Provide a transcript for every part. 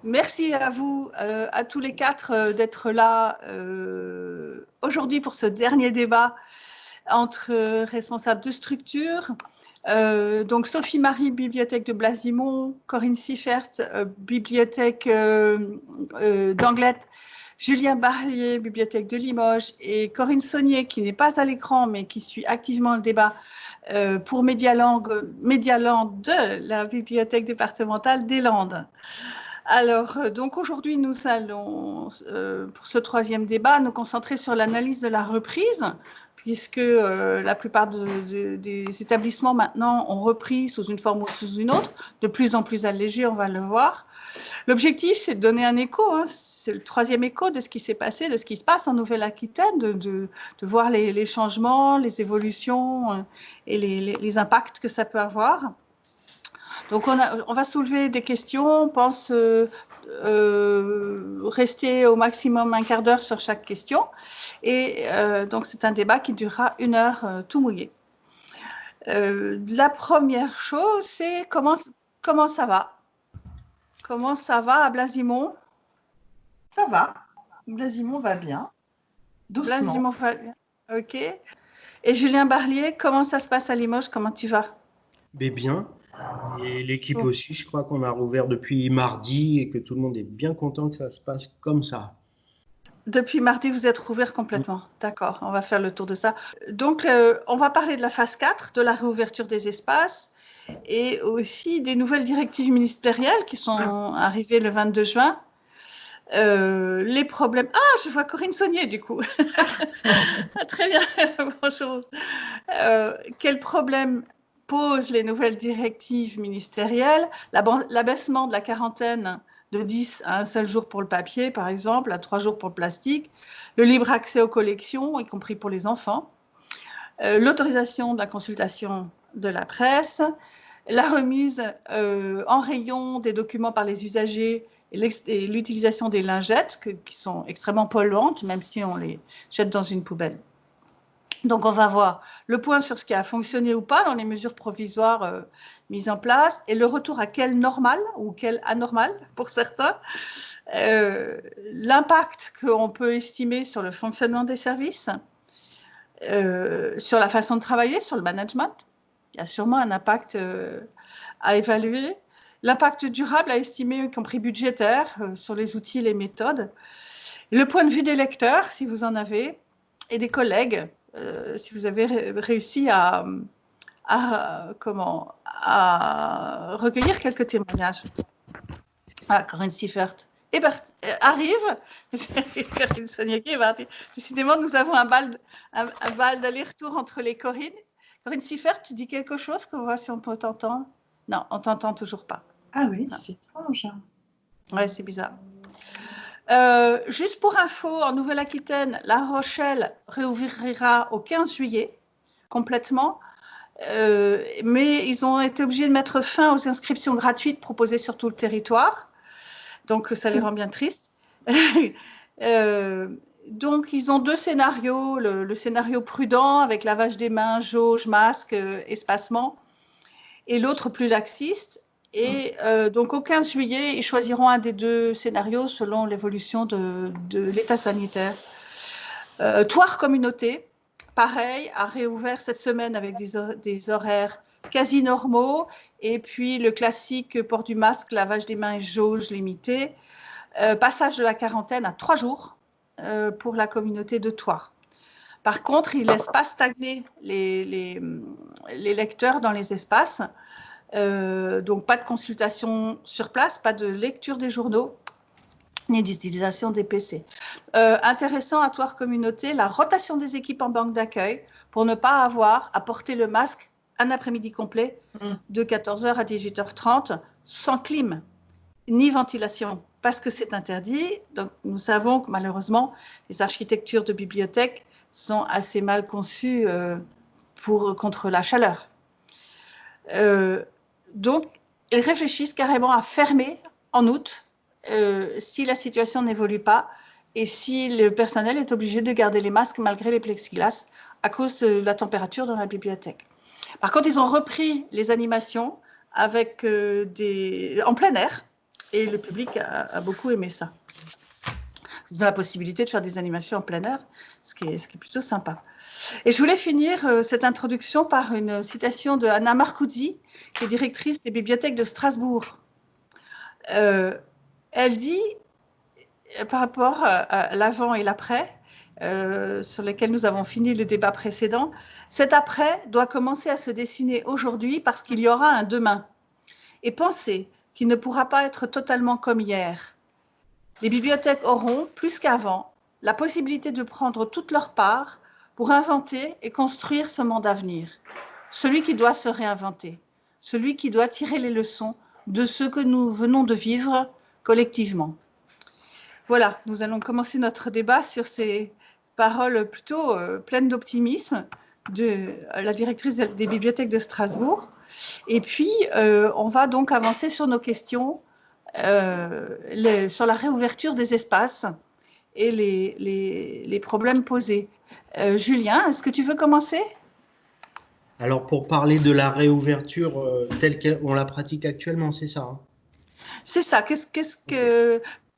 Merci à vous, à tous les quatre, d'être là aujourd'hui pour ce dernier débat entre responsables de structure. Donc Sophie-Marie, bibliothèque de Blasimont, Corinne Siffert, bibliothèque d'Anglet, Julien Barlier, bibliothèque de Limoges, et Corinne Saunier, qui n'est pas à l'écran, mais qui suit activement le débat pour Medialand de la bibliothèque départementale des Landes. Alors, donc aujourd'hui, nous allons, pour ce troisième débat, nous concentrer sur l'analyse de la reprise, puisque la plupart des établissements maintenant ont repris sous une forme ou sous une autre, de plus en plus allégés, on va le voir. L'objectif, c'est de donner un écho, hein, c'est le troisième écho de ce qui s'est passé, de ce qui se passe en Nouvelle-Aquitaine, de voir les changements, les évolutions et les impacts que ça peut avoir. Donc, on va soulever des questions, on pense rester au maximum un quart d'heure sur chaque question. Et donc, c'est un débat qui durera 1 heure tout mouillé. La première chose, c'est comment ça va? Comment ça va à Blasimont? Ça va. Blasimont va bien. Doucement. Blasimont va bien. OK. Et Julien Barlier, comment ça se passe à Limoges? Comment tu vas? Bien. Et l'équipe aussi, je crois qu'on a rouvert depuis mardi et que tout le monde est bien content que ça se passe comme ça. Depuis mardi, vous êtes rouvert complètement. D'accord, on va faire le tour de ça. Donc, on va parler de la phase 4, de la réouverture des espaces et aussi des nouvelles directives ministérielles qui sont arrivées le 22 juin. Les problèmes... Ah, je vois Corinne Saunier, du coup. Très bien, bonjour. Quels problèmes posent les nouvelles directives ministérielles? L'abaissement de la quarantaine de 10 à un seul jour pour le papier, par exemple, à 3 jours pour le plastique, le libre accès aux collections, y compris pour les enfants, l'autorisation de la consultation de la presse, la remise en rayon des documents par les usagers et l'utilisation des lingettes qui sont extrêmement polluantes, même si on les jette dans une poubelle. Donc, on va voir le point sur ce qui a fonctionné ou pas dans les mesures provisoires mises en place et le retour à quel normal ou quel anormal pour certains, l'impact qu'on peut estimer sur le fonctionnement des services, sur la façon de travailler, sur le management. Il y a sûrement un impact à évaluer. L'impact durable à estimer, y compris budgétaire, sur les outils et les méthodes. Le point de vue des lecteurs, si vous en avez, et des collègues, si vous avez réussi à recueillir quelques témoignages. Ah, Corinne Siffert arrive. Corinne Soniaki est partie. Décidément, nous avons un bal d'aller-retour entre les Corinne. Corinne Siffert, tu dis quelque chose, qu'on voit si on peut t'entendre? Non, on t'entend toujours pas. Ah oui, c'est étrange. Ouais, c'est bizarre. Juste pour info, en Nouvelle-Aquitaine, La Rochelle réouvrira au 15 juillet, complètement. Mais ils ont été obligés de mettre fin aux inscriptions gratuites proposées sur tout le territoire. Donc, ça les rend bien tristes. Donc, ils ont 2 scénarios. Le scénario prudent, avec lavage des mains, jauge, masque, espacement. Et l'autre plus laxiste. Et donc, au 15 juillet, ils choisiront un des 2 scénarios selon l'évolution de l'état sanitaire. Toire Communauté, pareil, a réouvert cette semaine avec des horaires quasi normaux. Et puis, le classique port du masque, lavage des mains et jauge limitée. Passage de la quarantaine à 3 jours pour la communauté de Toire. Par contre, il ne laisse pas stagner les lecteurs dans les espaces. Donc, pas de consultation sur place, pas de lecture des journaux, ni d'utilisation des PC. Intéressant à Toire Communauté, la rotation des équipes en banque d'accueil pour ne pas avoir à porter le masque un après-midi complet de 14h à 18h30 sans clim ni ventilation, parce que c'est interdit. Donc, nous savons que malheureusement, les architectures de bibliothèques sont assez mal conçues contre la chaleur. Donc, ils réfléchissent carrément à fermer en août si la situation n'évolue pas et si le personnel est obligé de garder les masques malgré les plexiglas à cause de la température dans la bibliothèque. Par contre, ils ont repris les animations avec en plein air, Et le public a beaucoup aimé ça. Ils ont la possibilité de faire des animations en plein air, ce qui est plutôt sympa. Et je voulais finir cette introduction par une citation de Anna Marcuzzi, qui est directrice des bibliothèques de Strasbourg. Elle dit, par rapport à l'avant et l'après, sur lesquels nous avons fini le débat précédent, cet après doit commencer à se dessiner aujourd'hui parce qu'il y aura un demain. Et pensez qu'il ne pourra pas être totalement comme hier. Les bibliothèques auront, plus qu'avant, la possibilité de prendre toute leur part pour inventer et construire ce monde à venir. Celui qui doit se réinventer, celui qui doit tirer les leçons de ce que nous venons de vivre collectivement. Voilà, nous allons commencer notre débat sur ces paroles plutôt pleines d'optimisme de la directrice des bibliothèques de Strasbourg. Et puis, on va donc avancer sur nos questions sur la réouverture des espaces et les problèmes posés. Julien, est-ce que tu veux commencer? Alors, pour parler de la réouverture telle qu'on la pratique actuellement, c'est ça, hein? C'est ça.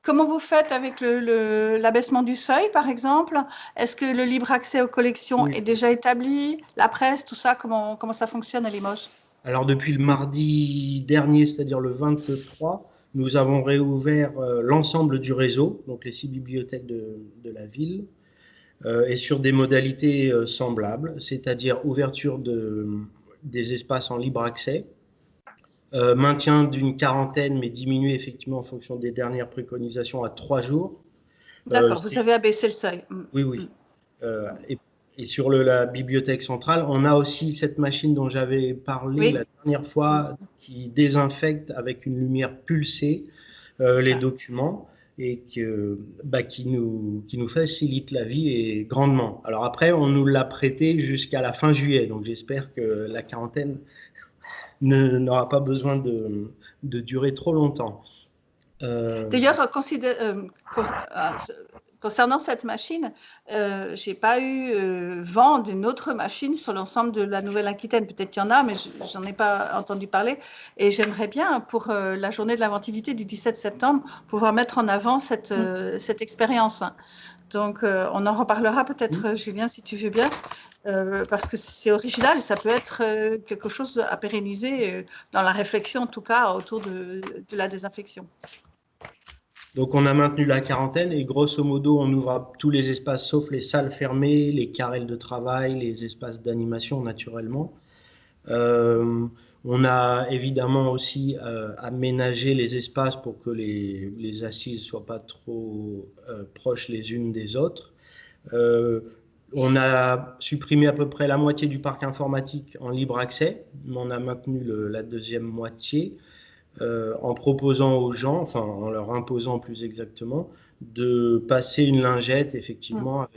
Comment vous faites avec l'abaissement du seuil, par exemple? Est-ce que le libre accès aux collections est déjà établi? La presse, tout ça, comment ça fonctionne à Limoges? Alors, depuis le mardi dernier, c'est-à-dire le 23, nous avons réouvert l'ensemble du réseau, donc les 6 bibliothèques de la ville, et sur des modalités semblables, c'est-à-dire ouverture des espaces en libre accès, maintien d'une quarantaine, mais diminué effectivement en fonction des dernières préconisations à 3 jours. D'accord, vous avez abaissé le seuil. Oui, oui. Et sur la bibliothèque centrale, on a aussi cette machine dont j'avais parlé la dernière fois, qui désinfecte avec une lumière pulsée les documents et qui nous facilite la vie et grandement. Alors après, on nous l'a prêté jusqu'à la fin juillet, donc j'espère que la quarantaine n'aura pas besoin de durer trop longtemps. D'ailleurs, concernant cette machine, je n'ai pas eu vent d'une autre machine sur l'ensemble de la Nouvelle-Aquitaine. Peut-être qu'il y en a, mais je n'en ai pas entendu parler. Et j'aimerais bien, pour la journée de l'inventivité du 17 septembre, pouvoir mettre en avant cette expérience. Donc, on en reparlera peut-être, Julien, si tu veux bien, parce que c'est original et ça peut être quelque chose à pérenniser dans la réflexion, en tout cas, autour de la désinfection. Donc, on a maintenu la quarantaine et grosso modo, on ouvre tous les espaces sauf les salles fermées, les carrels de travail, les espaces d'animation naturellement. On a évidemment aussi aménagé les espaces pour que les assises ne soient pas trop proches les unes des autres. On a supprimé à peu près la moitié du parc informatique en libre accès, mais on a maintenu la deuxième moitié. En proposant aux gens, enfin en leur imposant plus exactement, de passer une lingette effectivement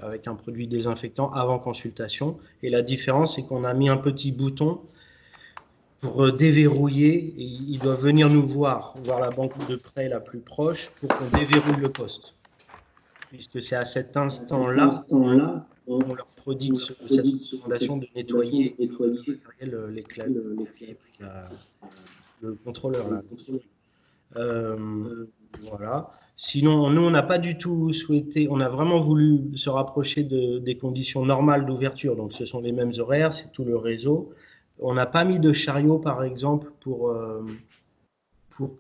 avec un produit désinfectant avant consultation. Et la différence, c'est qu'on a mis un petit bouton pour déverrouiller. Et ils doivent venir nous voir la banque de prêt la plus proche pour qu'on déverrouille le poste. Puisque c'est à cet instant-là on leur prodigue cette recommandation de nettoyer les claviers et puis le contrôleur là. Voilà. Sinon, nous, on n'a pas du tout souhaité, on a vraiment voulu se rapprocher des conditions normales d'ouverture. Donc, ce sont les mêmes horaires, c'est tout le réseau. On n'a pas mis de chariot, par exemple, pour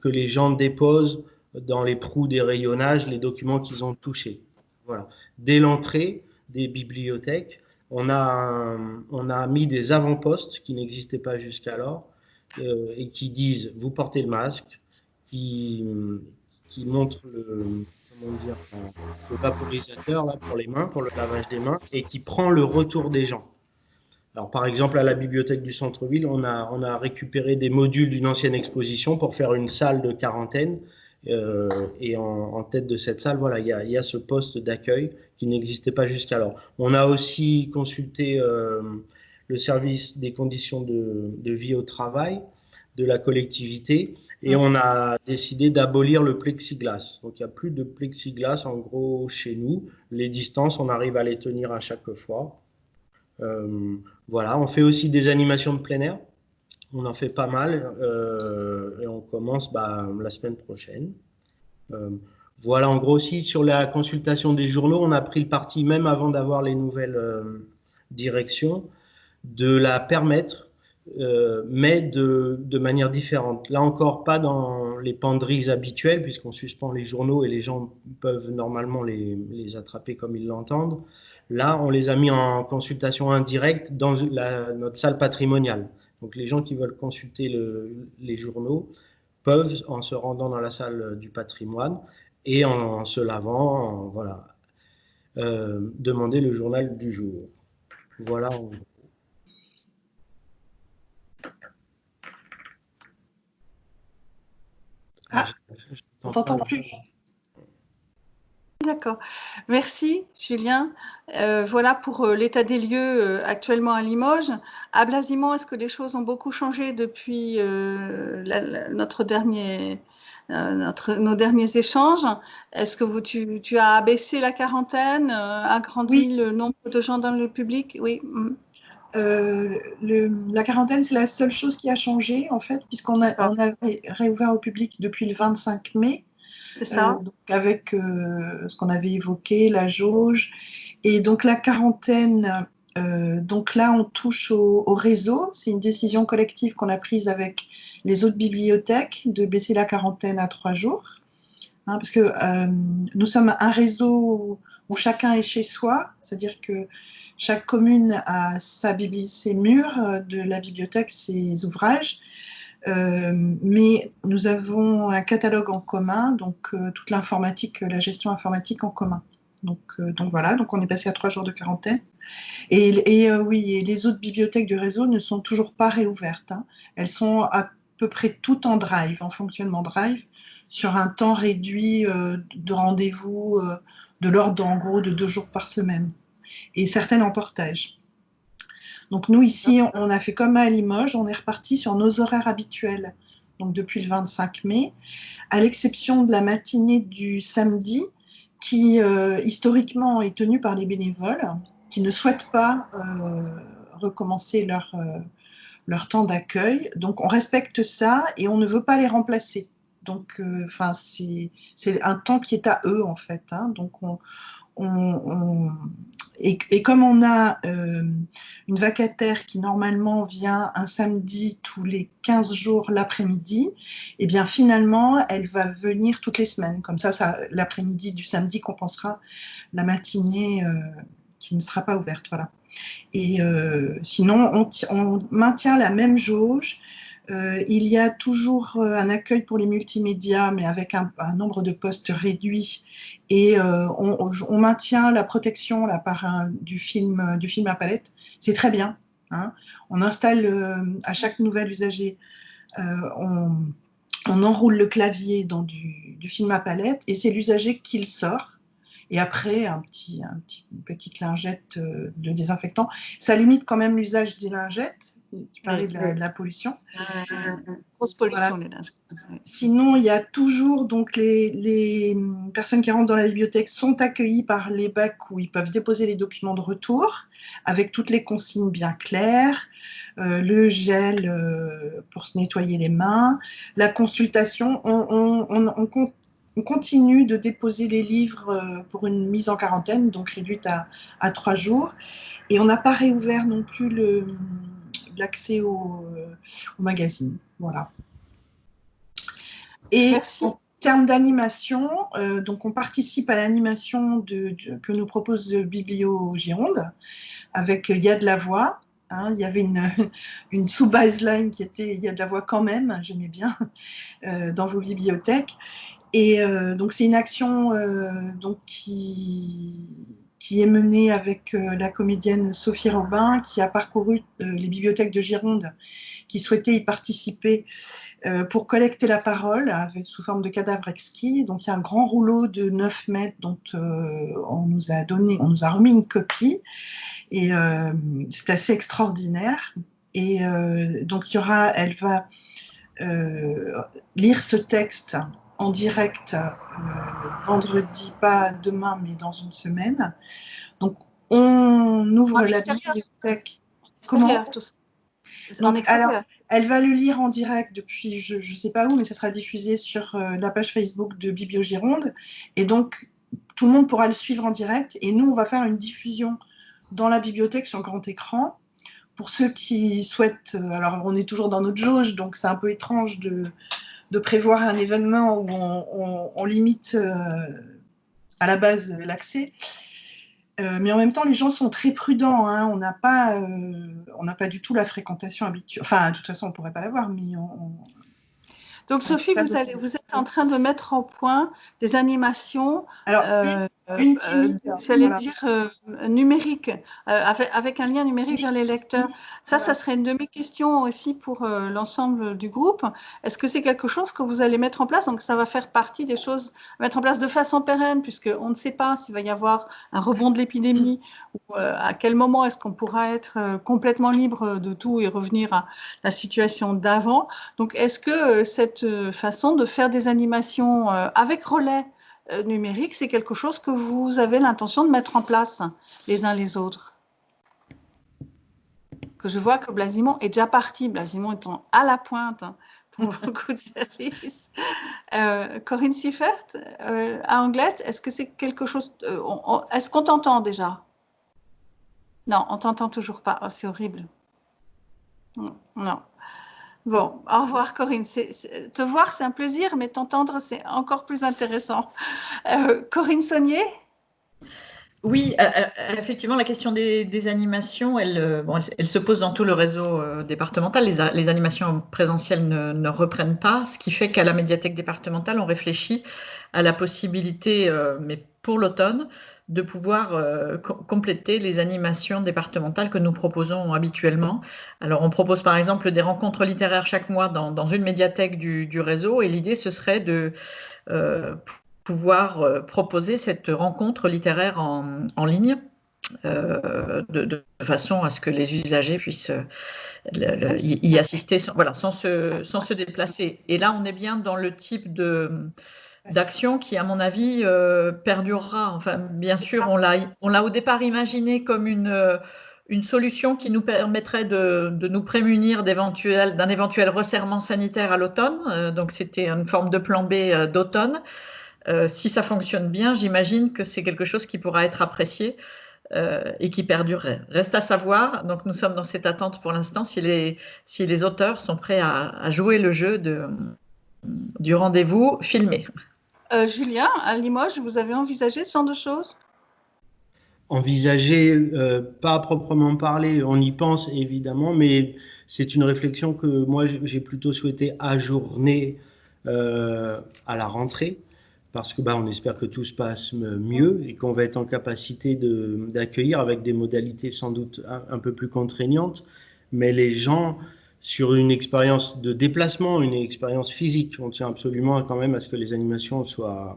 que les gens déposent dans les proues des rayonnages les documents qu'ils ont touchés. Voilà. Dès l'entrée des bibliothèques, on a mis des avant-postes qui n'existaient pas jusqu'alors. Et qui disent vous portez le masque, qui montrent le vaporisateur là, pour les mains, pour le lavage des mains, et qui prend le retour des gens. Alors par exemple à la bibliothèque du centre-ville, on a récupéré des modules d'une ancienne exposition pour faire une salle de quarantaine. Et en tête de cette salle, voilà, il y a ce poste d'accueil qui n'existait pas jusqu'alors. On a aussi consulté le service des conditions de vie au travail de la collectivité et on a décidé d'abolir le plexiglas. Donc, il n'y a plus de plexiglas en gros chez nous. Les distances, on arrive à les tenir à chaque fois. Voilà, on fait aussi des animations de plein air On en fait pas mal et on commence la semaine prochaine. Voilà, en gros aussi, sur la consultation des journaux, on a pris le parti, même avant d'avoir les nouvelles directions, de la permettre, mais de manière différente. Là encore, pas dans les penderies habituelles, puisqu'on suspend les journaux et les gens peuvent normalement les attraper comme ils l'entendent. Là, on les a mis en consultation indirecte dans notre salle patrimoniale. Donc les gens qui veulent consulter les journaux peuvent, en se rendant dans la salle du patrimoine et en se lavant, voilà, demander le journal du jour. Voilà. Ah, on t'entend plus. D'accord. Merci, Julien. Voilà pour l'état des lieux actuellement à Limoges. À Blasimont, est-ce que les choses ont beaucoup changé depuis nos derniers échanges? Est-ce que tu as abaissé la quarantaine, agrandi Oui. le nombre de gens dans le public? Oui. La quarantaine, c'est la seule chose qui a changé, en fait, puisqu'on a réouvert au public depuis le 25 mai. C'est ça. Donc avec ce qu'on avait évoqué, la jauge. Et donc la quarantaine, donc là, on touche au réseau. C'est une décision collective qu'on a prise avec les autres bibliothèques de baisser la quarantaine à 3 jours. Hein, parce que nous sommes un réseau où chacun est chez soi, c'est-à-dire que chaque commune a ses murs de la bibliothèque, ses ouvrages. Mais nous avons un catalogue en commun, donc toute l'informatique, la gestion informatique en commun. Donc voilà, donc on est passé à 3 jours de quarantaine. Et oui, et les autres bibliothèques du réseau ne sont toujours pas réouvertes. Hein. Elles sont à peu près toutes en drive, en fonctionnement drive, sur un temps réduit de rendez-vous de l'ordre en gros de 2 jours par semaine. Et certaines en portage. Donc nous, ici, on a fait comme à Limoges, on est reparti sur nos horaires habituels, donc depuis le 25 mai, à l'exception de la matinée du samedi, qui historiquement est tenue par les bénévoles, qui ne souhaitent pas recommencer leur temps d'accueil. Donc on respecte ça et on ne veut pas les remplacer. Donc c'est un temps qui est à eux, en fait. Hein. Donc et comme on a une vacataire qui normalement vient un samedi tous les 15 jours l'après-midi, et bien finalement, elle va venir toutes les semaines. Comme ça l'après-midi du samedi compensera la matinée qui ne sera pas ouverte. Voilà. Et sinon, on maintient la même jauge. Il y a toujours un accueil pour les multimédias, mais avec un nombre de postes réduit. Et on maintient la protection là, du film à palette. C'est très bien. Hein. On installe à chaque nouvel usager, on enroule le clavier dans du film à palette et c'est l'usager qui le sort. Et après, une petite lingette de désinfectant. Ça limite quand même l'usage des lingettes. Tu parlais de la pollution. Grosse pollution, Voilà. les lingettes. Sinon, il y a toujours, donc, les personnes qui rentrent dans la bibliothèque sont accueillies par les bacs où ils peuvent déposer les documents de retour, avec toutes les consignes bien claires, le gel pour se nettoyer les mains, la consultation. On continue de déposer les livres pour une mise en quarantaine, donc réduite à 3 jours. Et on n'a pas réouvert non plus l'accès au magazine. Voilà. Et Merci. en termes d'animation, donc on participe à l'animation que nous propose Biblio Gironde avec Il y a de la voix. Hein, il y avait une sous-baseline qui était Il y a de la voix quand même, j'aimais bien, dans vos bibliothèques. Et donc c'est une action donc qui est menée avec la comédienne Sophie Robin, qui a parcouru les bibliothèques de Gironde, qui souhaitait y participer pour collecter la parole sous forme de cadavres exquis. Donc il y a un grand rouleau de 9 mètres dont on nous a remis une copie. Et c'est assez extraordinaire. Et donc elle va lire ce texte en direct vendredi, pas demain, mais dans une semaine. Donc, on ouvre la bibliothèque. Comment tout ça. En extérieur. Elle va le lire en direct depuis je ne sais pas où, mais ça sera diffusé sur la page Facebook de Bibliogironde. Et donc, tout le monde pourra le suivre en direct. Et nous, on va faire une diffusion dans la bibliothèque sur grand écran. Pour ceux qui souhaitent, alors on est toujours dans notre jauge, donc c'est un peu étrange de prévoir un événement où on limite à la base l'accès. Mais en même temps, les gens sont très prudents. Hein. On n'a pas du tout la fréquentation habituelle. Enfin, de toute façon, on ne pourrait pas l'avoir, mais Donc, Sophie, vous êtes en train de mettre au point des animations, alors, une timide, j'allais voilà. dire numériques, avec un lien numérique vers les lecteurs. Ça, voilà. Ça serait une de mes questions aussi pour l'ensemble du groupe. Est-ce que c'est quelque chose que vous allez mettre en place? Donc, ça va faire partie des choses à mettre en place de façon pérenne, puisqu'on ne sait pas s'il va y avoir un rebond de l'épidémie ou à quel moment est-ce qu'on pourra être complètement libre de tout et revenir à la situation d'avant. Donc, est-ce que cette façon de faire des animations avec relais numérique, c'est quelque chose que vous avez l'intention de mettre en place les uns les autres? Que je vois que Blasimon est déjà parti, Blasimon étant à la pointe pour beaucoup de services. Corinne Siffert, à Anglette, est-ce que c'est quelque chose... est-ce qu'on t'entend déjà? Non, on t'entend toujours pas. Oh, c'est horrible. Non. Bon, au revoir Corinne. Te voir, c'est un plaisir, mais t'entendre, c'est encore plus intéressant. Corinne Saunier? Oui, effectivement, la question des animations, elle se pose dans tout le réseau départemental. Les animations présentielles ne reprennent pas, ce qui fait qu'à la médiathèque départementale, on réfléchit à la possibilité, mais pour l'automne, de pouvoir compléter les animations départementales que nous proposons habituellement. Alors, on propose par exemple des rencontres littéraires chaque mois dans une médiathèque du réseau, et l'idée, ce serait de pouvoir proposer cette rencontre littéraire en ligne de façon à ce que les usagers puissent y assister sans se déplacer. Et là, on est bien dans le type d'action qui, à mon avis, perdurera. Enfin, bien sûr, on l'a au départ imaginé comme une solution qui nous permettrait de nous prémunir d'un éventuel resserrement sanitaire à l'automne. Donc, c'était une forme de plan B d'automne. Si ça fonctionne bien, j'imagine que c'est quelque chose qui pourra être apprécié et qui perdurerait. Reste à savoir, donc nous sommes dans cette attente pour l'instant, si les auteurs sont prêts à jouer le jeu du rendez-vous filmé. Julien, à Limoges, vous avez envisagé ce genre de choses? Envisager, pas à proprement parler, on y pense évidemment, mais c'est une réflexion que moi j'ai plutôt souhaité ajourner à la rentrée, parce que on espère que tout se passe mieux et qu'on va être en capacité d'accueillir avec des modalités sans doute un peu plus contraignantes, mais les gens sur une expérience de déplacement, une expérience physique. On tient absolument quand même à ce que les animations soient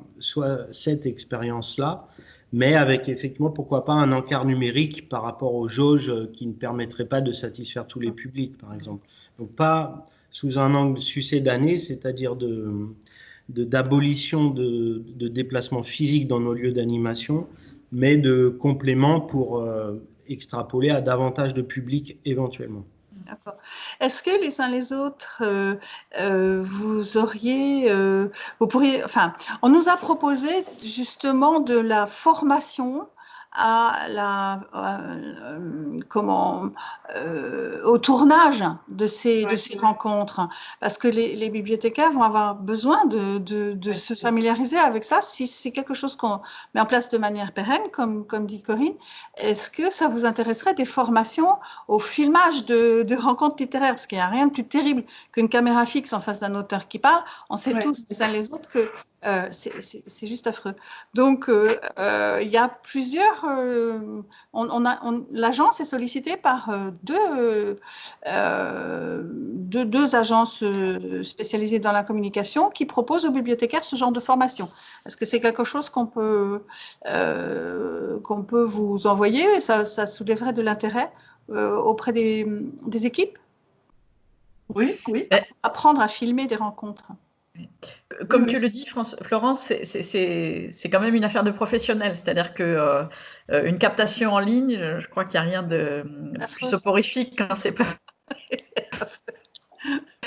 cette expérience-là, mais avec effectivement, pourquoi pas, un encart numérique par rapport aux jauges qui ne permettraient pas de satisfaire tous les publics, par exemple. Donc pas sous un angle succédané, c'est-à-dire d'abolition de déplacements physiques dans nos lieux d'animation, mais de complément pour extrapoler à davantage de publics éventuellement. D'accord. Est-ce que les uns les autres, vous pourriez, enfin, on nous a proposé justement de la formation au tournage de ces rencontres, parce que les bibliothécaires vont avoir besoin de se familiariser avec ça. Si c'est quelque chose qu'on met en place de manière pérenne, comme dit Corinne, est-ce que ça vous intéresserait des formations au filmage de rencontres littéraires? Parce qu'il n'y a rien de plus terrible qu'une caméra fixe en face d'un auteur qui parle. On sait tous les uns les autres que c'est juste affreux. Donc, il y a plusieurs... l'agence est sollicitée par deux agences spécialisées dans la communication qui proposent aux bibliothécaires ce genre de formation. Est-ce que c'est quelque chose qu'on peut vous envoyer et ça soulèverait de l'intérêt auprès des équipes? Oui. Apprendre à filmer des rencontres. Comme tu le dis, Florence, c'est quand même une affaire de professionnel. C'est-à-dire que une captation en ligne, je crois qu'il n'y a rien de plus soporifique quand c'est pas.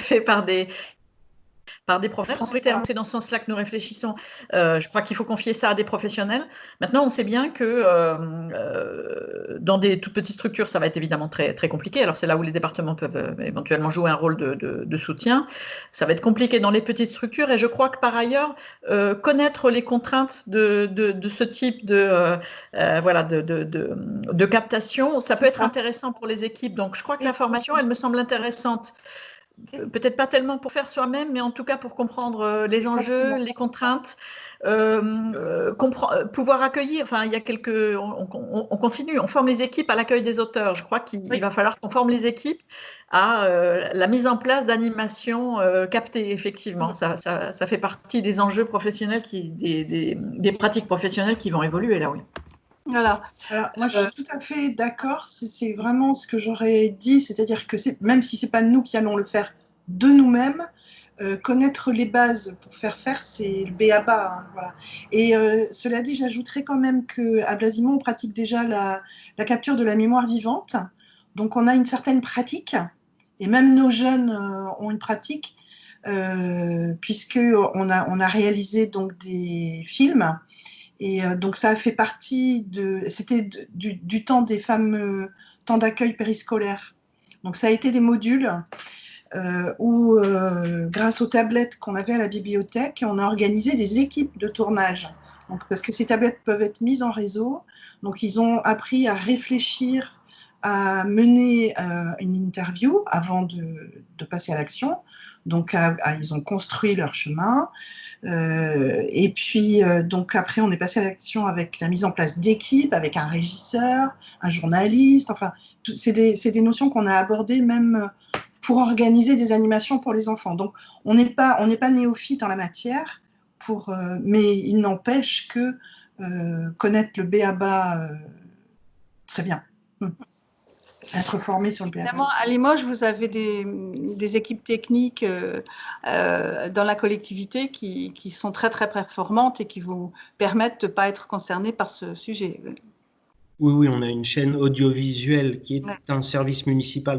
fait par des professionnels. C'est dans ce sens-là que nous réfléchissons. Je crois qu'il faut confier ça à des professionnels. Maintenant, on sait bien que dans des toutes petites structures, ça va être évidemment très, très compliqué. Alors, c'est là où les départements peuvent éventuellement jouer un rôle de soutien. Ça va être compliqué dans les petites structures. Et je crois que par ailleurs, connaître les contraintes de ce type de captation, ça peut être intéressant pour les équipes. Donc, je crois que la formation, elle me semble intéressante. Peut-être pas tellement pour faire soi-même, mais en tout cas pour comprendre les enjeux, les contraintes, pouvoir accueillir. Enfin, il y a on continue, on forme les équipes à l'accueil des auteurs. Je crois qu'il va falloir qu'on forme les équipes à la mise en place d'animations captées, effectivement. Ça fait partie des enjeux professionnels, des pratiques professionnelles qui vont évoluer là, oui. Voilà. Alors, moi, je suis tout à fait d'accord. C'est vraiment ce que j'aurais dit, c'est-à-dire que même si c'est pas nous qui allons le faire de nous-mêmes, connaître les bases pour faire, c'est le b.a.-ba. Hein, voilà. Et cela dit, j'ajouterais quand même qu'à Blasimont, on pratique déjà la capture de la mémoire vivante. Donc, on a une certaine pratique, et même nos jeunes ont une pratique, puisqu'on a réalisé donc des films. Et donc ça a fait partie c'était du temps des fameux temps d'accueil périscolaire. Donc ça a été des modules où, grâce aux tablettes qu'on avait à la bibliothèque, on a organisé des équipes de tournage. Donc, parce que ces tablettes peuvent être mises en réseau, donc ils ont appris à réfléchir, à mener une interview avant de passer à l'action. Donc ils ont construit leur chemin. Et puis, donc après, on est passé à l'action avec la mise en place d'équipes, avec un régisseur, un journaliste. Enfin, c'est des notions qu'on a abordées même pour organiser des animations pour les enfants. Donc, on n'est pas néophyte en la matière, mais il n'empêche que connaître le b.a.-ba serait bien. Être formé sur le b.a.-ba. Évidemment, à Limoges, vous avez des équipes techniques dans la collectivité qui sont très, très performantes et qui vous permettent de ne pas être concernés par ce sujet. Oui, on a une chaîne audiovisuelle qui est un service municipal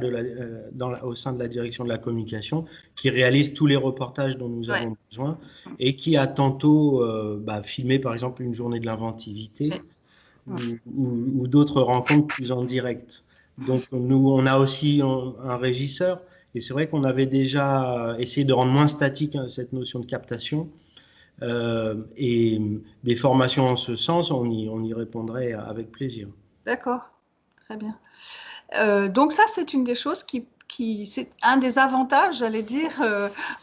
au sein de la direction de la communication qui réalise tous les reportages dont nous avons besoin et qui a tantôt filmé, par exemple, une journée de l'inventivité ou d'autres rencontres plus en direct. Donc, nous, on a aussi un régisseur et c'est vrai qu'on avait déjà essayé de rendre moins statique cette notion de captation. Et des formations en ce sens, on y répondrait avec plaisir. D'accord, très bien. Donc ça, c'est une des choses c'est un des avantages, j'allais dire,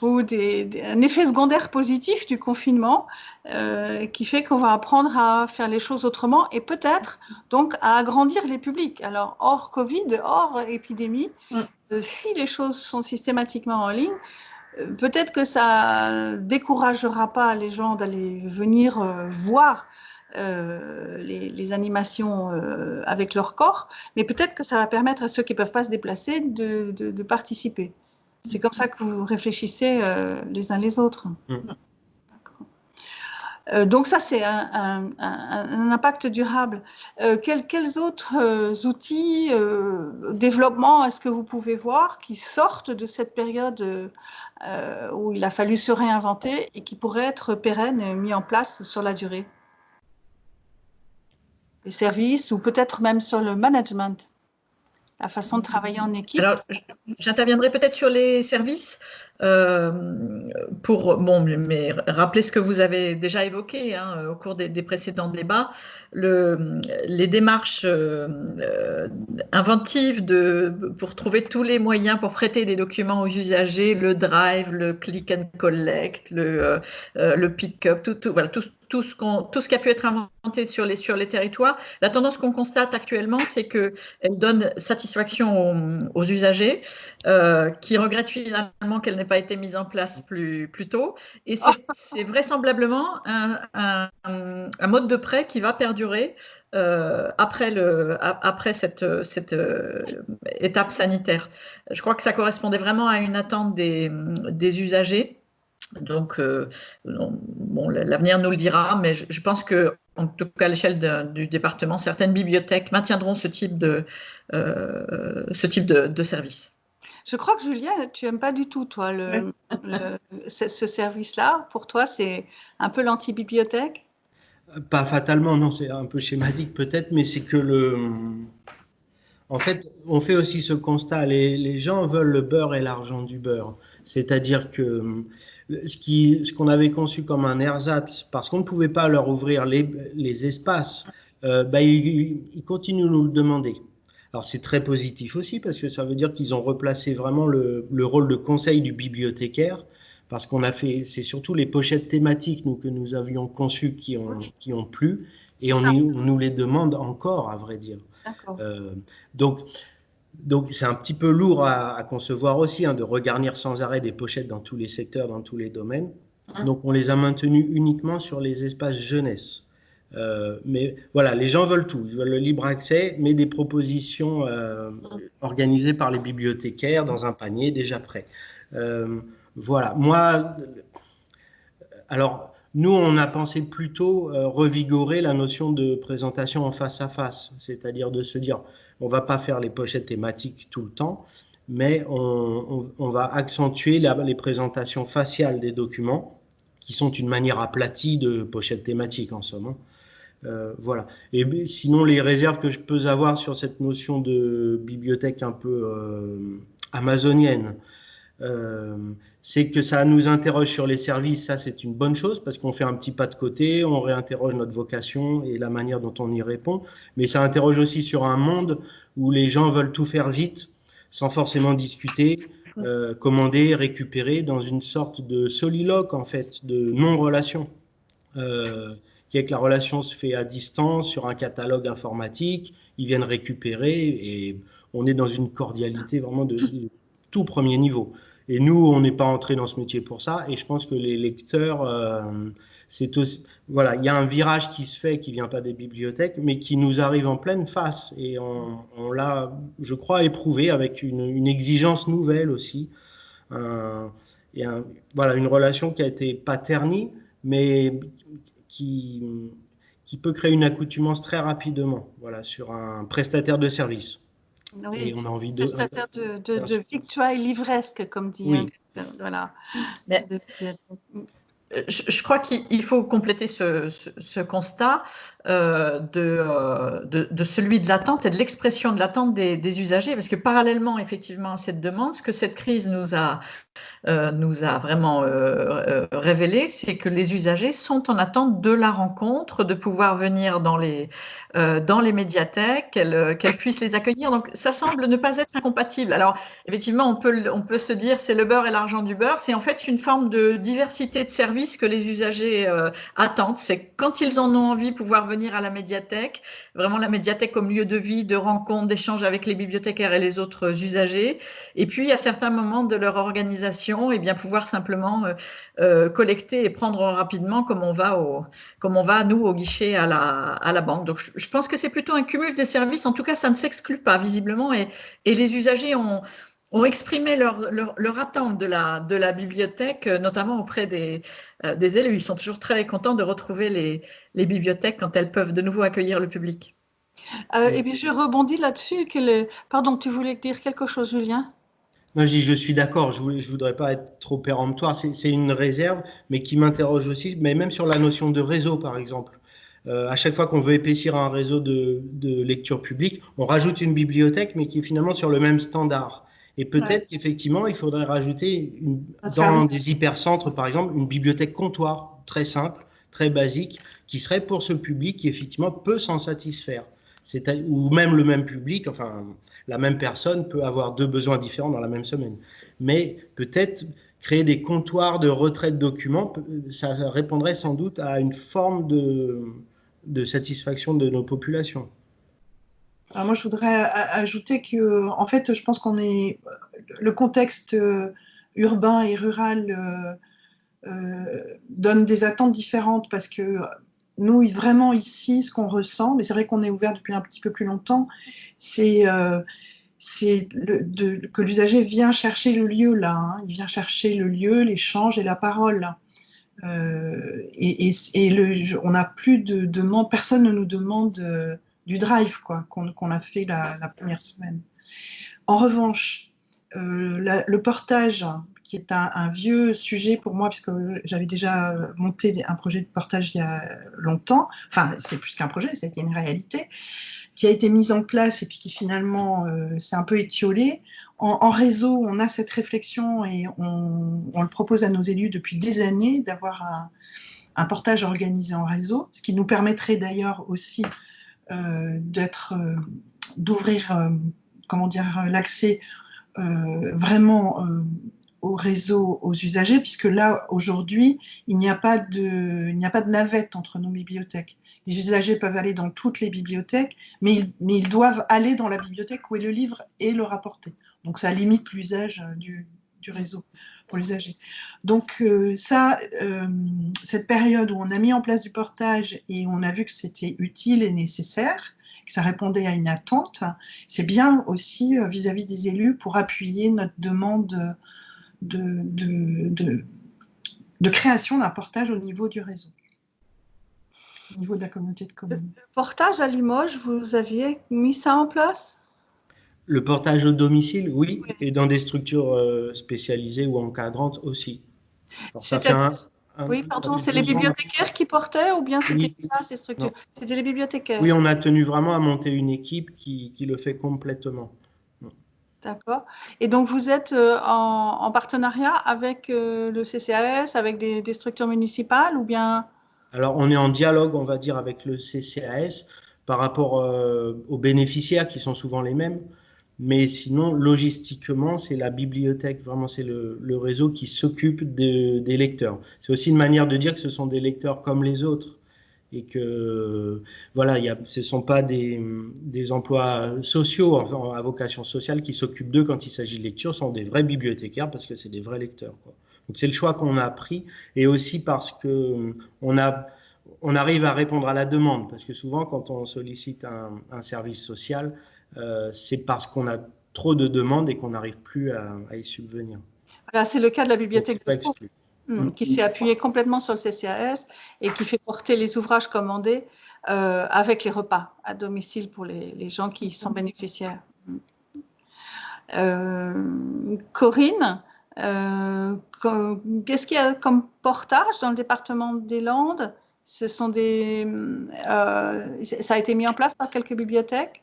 ou un effet secondaire positif du confinement qui fait qu'on va apprendre à faire les choses autrement et peut-être donc à agrandir les publics. Alors, hors Covid, hors épidémie, si les choses sont systématiquement en ligne, peut-être que ça ne découragera pas les gens d'aller venir voir les animations avec leur corps, mais peut-être que ça va permettre à ceux qui ne peuvent pas se déplacer de participer. C'est comme ça que vous réfléchissez les uns les autres. Donc ça, c'est un impact durable. Quels autres outils, développement est-ce que vous pouvez voir qui sortent de cette période où il a fallu se réinventer et qui pourraient être pérennes et mis en place sur la durée? Les services ou peut-être même sur le management, la façon de travailler en équipe. Alors, j'interviendrai peut-être sur les services mais rappeler ce que vous avez déjà évoqué au cours des précédents débats, les démarches inventives pour trouver tous les moyens pour prêter des documents aux usagers, le drive, le click and collect, le pick-up, tout ce qui a pu être inventé sur les territoires. La tendance qu'on constate actuellement, c'est qu'elle donne satisfaction aux usagers qui regrettent finalement qu'elle n'ait pas été mise en place plus tôt. Et c'est vraisemblablement un mode de prêt qui va perdurer après cette étape sanitaire. Je crois que ça correspondait vraiment à une attente des usagers. Donc, l'avenir nous le dira, mais je pense que, en tout cas à l'échelle du département, certaines bibliothèques maintiendront ce type de service. Je crois que Julien, tu n'aimes pas du tout, toi, ce service-là. Pour toi, c'est un peu l'anti-bibliothèque? Pas fatalement, non, c'est un peu schématique peut-être, mais c'est que en fait, on fait aussi ce constat, les gens veulent le beurre et l'argent du beurre. C'est-à-dire que ce qu'on avait conçu comme un ersatz, parce qu'on ne pouvait pas leur ouvrir les espaces, ils continuent de nous le demander. Alors c'est très positif aussi, parce que ça veut dire qu'ils ont replacé vraiment le rôle de conseil du bibliothécaire, parce qu'on a fait, c'est surtout les pochettes thématiques que nous avions conçues qui ont plu, et on nous les demande encore, à vrai dire. D'accord. Donc, c'est un petit peu lourd à concevoir aussi, de regarnir sans arrêt des pochettes dans tous les secteurs, dans tous les domaines. Donc, on les a maintenus uniquement sur les espaces jeunesse. Mais voilà, les gens veulent tout. Ils veulent le libre accès, mais des propositions organisées par les bibliothécaires dans un panier déjà prêt. Voilà. Moi, alors, nous, on a pensé plutôt revigorer la notion de présentation en face à face, c'est-à-dire de se dire, on ne va pas faire les pochettes thématiques tout le temps, mais on va accentuer les présentations faciales des documents, qui sont une manière aplatie de pochettes thématiques en somme. Voilà. Et sinon, les réserves que je peux avoir sur cette notion de bibliothèque un peu amazonienne, c'est que ça nous interroge sur les services, ça c'est une bonne chose parce qu'on fait un petit pas de côté, on réinterroge notre vocation et la manière dont on y répond, mais ça interroge aussi sur un monde où les gens veulent tout faire vite, sans forcément discuter, commander, récupérer, dans une sorte de soliloque en fait, de non-relation, qui est que la relation se fait à distance sur un catalogue informatique, ils viennent récupérer et on est dans une cordialité vraiment de tout premier niveau. Et nous, on n'est pas entré dans ce métier pour ça. Et je pense que les lecteurs, c'est aussi, voilà, il y a un virage qui se fait, qui vient pas des bibliothèques, mais qui nous arrive en pleine face. Et on l'a, je crois, éprouvé avec une exigence nouvelle aussi. Voilà, une relation qui a été pas ternie, mais qui peut créer une accoutumance très rapidement, voilà, sur un prestataire de service. Oui, et on a envie prestataire de victuailles livresques, comme dit. Oui. Voilà. Mais, je crois qu'il faut compléter ce constat de celui de l'attente et de l'expression de l'attente des usagers, parce que parallèlement, effectivement, à cette demande, ce que cette crise nous a vraiment révélé, c'est que les usagers sont en attente de la rencontre, de pouvoir venir dans les médiathèques, qu'elles puissent les accueillir. Donc, ça semble ne pas être incompatible. Alors, effectivement, on peut se dire c'est le beurre et l'argent du beurre. C'est en fait une forme de diversité de services que les usagers attendent. C'est quand ils en ont envie, pouvoir venir à la médiathèque, vraiment la médiathèque comme lieu de vie, de rencontre, d'échange avec les bibliothécaires et les autres usagers. Et puis, à certains moments de leur organisation, et bien pouvoir simplement collecter et prendre rapidement comme on va nous au guichet à la banque. Donc je pense que c'est plutôt un cumul de services. En tout cas, ça ne s'exclut pas visiblement et les usagers ont exprimé leur attente de la bibliothèque, notamment auprès des élus. Ils sont toujours très contents de retrouver les bibliothèques quand elles peuvent de nouveau accueillir le public. Et puis je rebondis là-dessus. Pardon, tu voulais dire quelque chose, Julien? Non, je suis d'accord, je voudrais pas être trop péremptoire, c'est une réserve, mais qui m'interroge aussi, mais même sur la notion de réseau, par exemple. À chaque fois qu'on veut épaissir un réseau de lecture publique, on rajoute une bibliothèque, mais qui est finalement sur le même standard. Et peut-être qu'effectivement, il faudrait rajouter dans des hypercentres, par exemple, une bibliothèque comptoir, très simple, très basique, qui serait pour ce public qui effectivement peut s'en satisfaire. Ou même le même public, enfin la même personne peut avoir deux besoins différents dans la même semaine. Mais peut-être créer des comptoirs de retrait de documents, ça répondrait sans doute à une forme de satisfaction de nos populations. Alors moi, je voudrais ajouter que, en fait, je pense le contexte urbain et rural donne des attentes différentes parce que nous, vraiment ici, ce qu'on ressent, mais c'est vrai qu'on est ouvert depuis un petit peu plus longtemps, c'est que l'usager vient chercher le lieu là, hein. Il vient chercher le lieu, l'échange et la parole. On n'a plus de demande, personne ne nous demande du drive quoi, qu'on a fait la première semaine. En revanche, le portage, qui est un vieux sujet pour moi, puisque j'avais déjà monté un projet de portage il y a longtemps, enfin c'est plus qu'un projet, c'est une réalité, qui a été mise en place et puis qui finalement s'est un peu étiolée. En réseau, on a cette réflexion et on le propose à nos élus depuis des années d'avoir un portage organisé en réseau, ce qui nous permettrait d'ailleurs aussi d'ouvrir comment dire, l'accès vraiment au réseau, aux usagers, puisque là, aujourd'hui, il n'y a pas de navette entre nos bibliothèques. Les usagers peuvent aller dans toutes les bibliothèques, mais ils doivent aller dans la bibliothèque où est le livre et le rapporter. Donc, ça limite l'usage du réseau pour l'usager. Donc, cette période où on a mis en place du portage et on a vu que c'était utile et nécessaire, que ça répondait à une attente, c'est bien aussi vis-à-vis des élus pour appuyer notre demande de création d'un portage au niveau du réseau, au niveau de la communauté de communes. Le portage à Limoges, vous aviez mis ça en place? Le portage au domicile, oui, et dans des structures spécialisées ou encadrantes aussi. Alors, ça fait oui, pardon, c'est les bibliothécaires qui portaient ou bien c'était ça, ces structures? C'était les bibliothécaires. Oui, on a tenu vraiment à monter une équipe qui le fait complètement. D'accord. Et donc, vous êtes en partenariat avec le CCAS, avec des structures municipales ou bien? Alors, on est en dialogue, on va dire, avec le CCAS par rapport aux bénéficiaires qui sont souvent les mêmes. Mais sinon, logistiquement, c'est la bibliothèque, vraiment, c'est le réseau qui s'occupe des lecteurs. C'est aussi une manière de dire que ce sont des lecteurs comme les autres et que, voilà, ce ne sont pas des emplois sociaux, enfin, à vocation sociale qui s'occupent d'eux quand il s'agit de lecture, ce sont des vrais bibliothécaires parce que c'est des vrais lecteurs, quoi. Donc, c'est le choix qu'on a pris et aussi parce que on arrive à répondre à la demande parce que souvent, quand on sollicite un service social, c'est parce qu'on a trop de demandes et qu'on n'arrive plus à y subvenir. Voilà, c'est le cas de la bibliothèque de Pau, exclu. qui s'est appuyée complètement sur le CCAS et qui fait porter les ouvrages commandés avec les repas à domicile pour les gens qui sont bénéficiaires. Corinne, qu'est-ce qu'il y a comme portage dans le département des Landes? Ce sont ça a été mis en place par quelques bibliothèques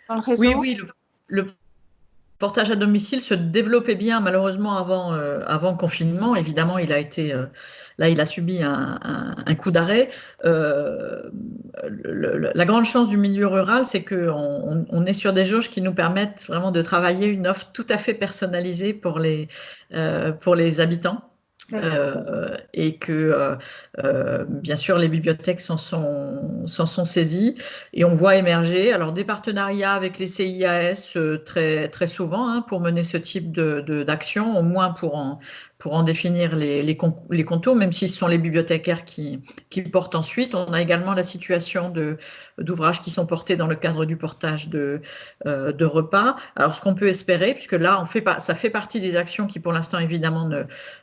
dans le réseau? Oui, le portage à domicile se développait bien, malheureusement, avant confinement. Évidemment, il a subi un coup d'arrêt. La grande chance du milieu rural, c'est qu'on est sur des jauges qui nous permettent vraiment de travailler une offre tout à fait personnalisée pour les habitants. Et que bien sûr les bibliothèques s'en sont saisies et on voit émerger alors des partenariats avec les CIAS très, très souvent hein, pour mener ce type d'action, au moins pour en définir les contours, même si ce sont les bibliothécaires qui portent ensuite. On a également la situation d'ouvrages qui sont portés dans le cadre du portage de repas. Alors ce qu'on peut espérer, puisque là ça fait partie des actions qui pour l'instant évidemment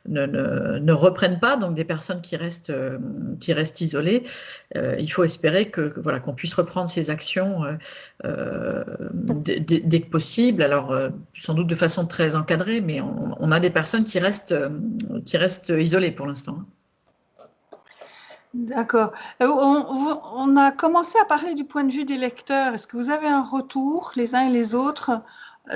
ne reprennent pas, donc des personnes qui restent isolées. Il faut espérer qu'on puisse reprendre ces actions dès que possible. Alors, sans doute de façon très encadrée, mais on a des personnes qui restent isolées pour l'instant. D'accord. On a commencé à parler du point de vue des lecteurs. Est-ce que vous avez un retour, les uns et les autres,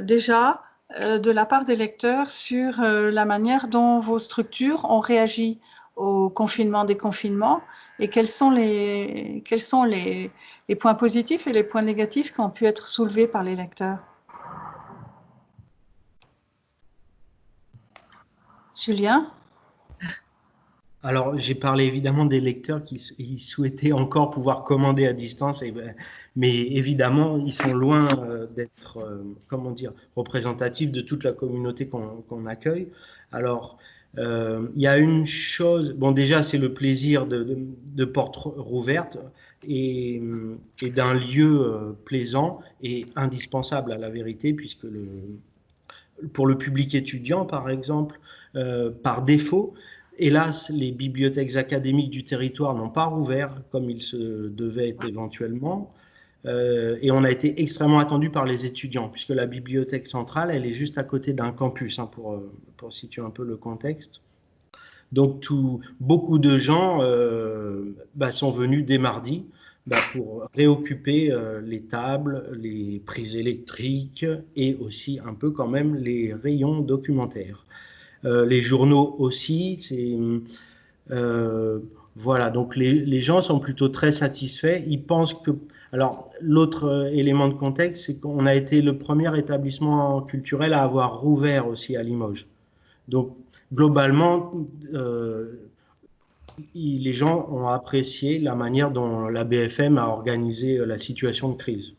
déjà, de la part des lecteurs sur la manière dont vos structures ont réagi au confinement, déconfinement, et quels sont les points positifs et les points négatifs qui ont pu être soulevés par les lecteurs? Julien? Alors, j'ai parlé évidemment des lecteurs qui souhaitaient encore pouvoir commander à distance, mais évidemment, ils sont loin d'être, comment dire, représentatifs de toute la communauté qu'on accueille. Alors, il y a une chose, bon déjà, c'est le plaisir de portes rouvertes et d'un lieu plaisant et indispensable à la vérité, puisque pour le public étudiant, par exemple, par défaut, hélas, les bibliothèques académiques du territoire n'ont pas rouvert comme il se devait éventuellement. Et on a été extrêmement attendu par les étudiants, puisque la bibliothèque centrale, elle est juste à côté d'un campus, hein, pour situer un peu le contexte. Donc, beaucoup de gens sont venus dès mardi pour réoccuper les tables, les prises électriques et aussi un peu quand même les rayons documentaires. Les journaux aussi, voilà, donc les gens sont plutôt très satisfaits. Ils pensent que... Alors, l'autre élément de contexte, c'est qu'on a été le premier établissement culturel à avoir rouvert aussi à Limoges. Donc, globalement, les gens ont apprécié la manière dont la BFM a organisé la situation de crise.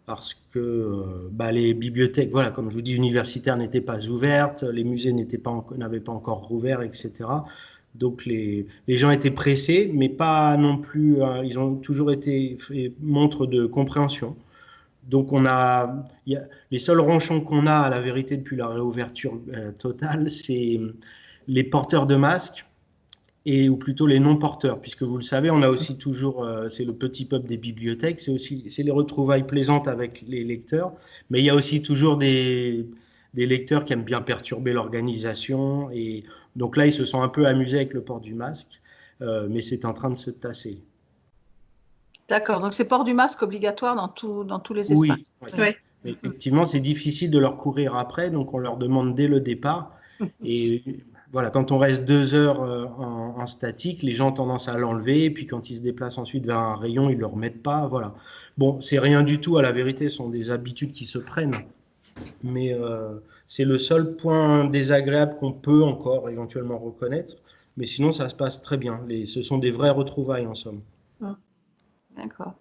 Parce que les bibliothèques, voilà, comme je vous dis, universitaires n'étaient pas ouvertes, les musées n'avaient pas encore rouvert, etc. Donc les gens étaient pressés, mais pas non plus, ils ont toujours été fait montre de compréhension. Donc les seuls ronchons qu'on a à la vérité depuis la réouverture totale, c'est les porteurs de masques, ou plutôt les non-porteurs, puisque vous le savez, on a aussi toujours, c'est le petit peuple des bibliothèques, c'est les retrouvailles plaisantes avec les lecteurs, mais il y a aussi toujours des lecteurs qui aiment bien perturber l'organisation, et donc là, ils se sont un peu amusés avec le port du masque, mais c'est en train de se tasser. D'accord, donc c'est port du masque obligatoire dans tous les espaces. Oui. Mais effectivement, c'est difficile de leur courir après, donc on leur demande dès le départ, et voilà, quand on reste 2 heures en statique, les gens ont tendance à l'enlever, et puis quand ils se déplacent ensuite vers un rayon, ils ne le remettent pas, voilà. Bon, c'est rien du tout, à la vérité, ce sont des habitudes qui se prennent, mais c'est le seul point désagréable qu'on peut encore éventuellement reconnaître, mais sinon ça se passe très bien, ce sont des vraies retrouvailles en somme. D'accord.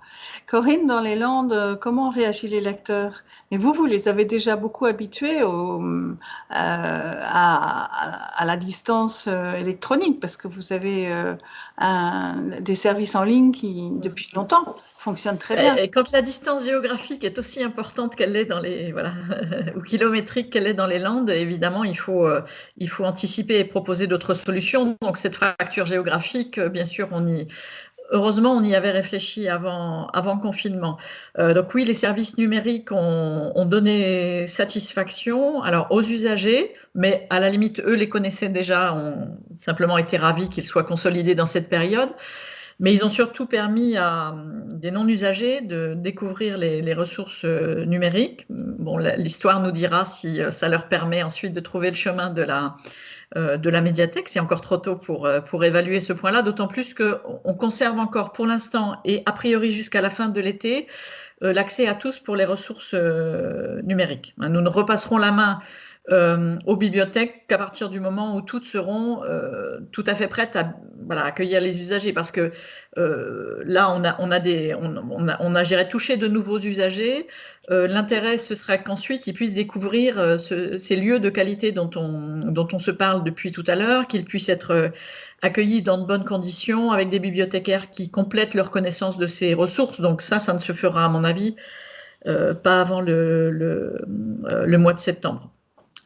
Corinne, dans les Landes, comment ont réagi les lecteurs? Mais vous les avez déjà beaucoup habitués à la distance électronique, parce que vous avez des services en ligne qui, depuis longtemps, fonctionnent très bien. Et quand la distance géographique est aussi importante qu'elle l'est dans les ou kilométrique qu'elle est dans les Landes, évidemment, il faut anticiper et proposer d'autres solutions. Donc cette fracture géographique, bien sûr, heureusement, on y avait réfléchi avant confinement. Donc oui, les services numériques ont donné satisfaction aux usagers, mais à la limite, eux les connaissaient déjà, ont simplement été ravis qu'ils soient consolidés dans cette période. Mais ils ont surtout permis à des non-usagers de découvrir les ressources numériques. Bon, l'histoire nous dira si ça leur permet ensuite de trouver le chemin de la médiathèque. C'est encore trop tôt pour évaluer ce point-là, d'autant plus qu'on conserve encore pour l'instant et a priori jusqu'à la fin de l'été l'accès à tous pour les ressources numériques. Nous ne repasserons la main aux bibliothèques qu'à partir du moment où toutes seront tout à fait prêtes à accueillir les usagers, parce que là on a géré toucher de nouveaux usagers. L'intérêt, ce serait qu'ensuite ils puissent découvrir ces lieux de qualité dont on se parle depuis tout à l'heure, qu'ils puissent être accueillis dans de bonnes conditions avec des bibliothécaires qui complètent leur connaissance de ces ressources. Donc ça ne se fera à mon avis pas avant le mois de septembre.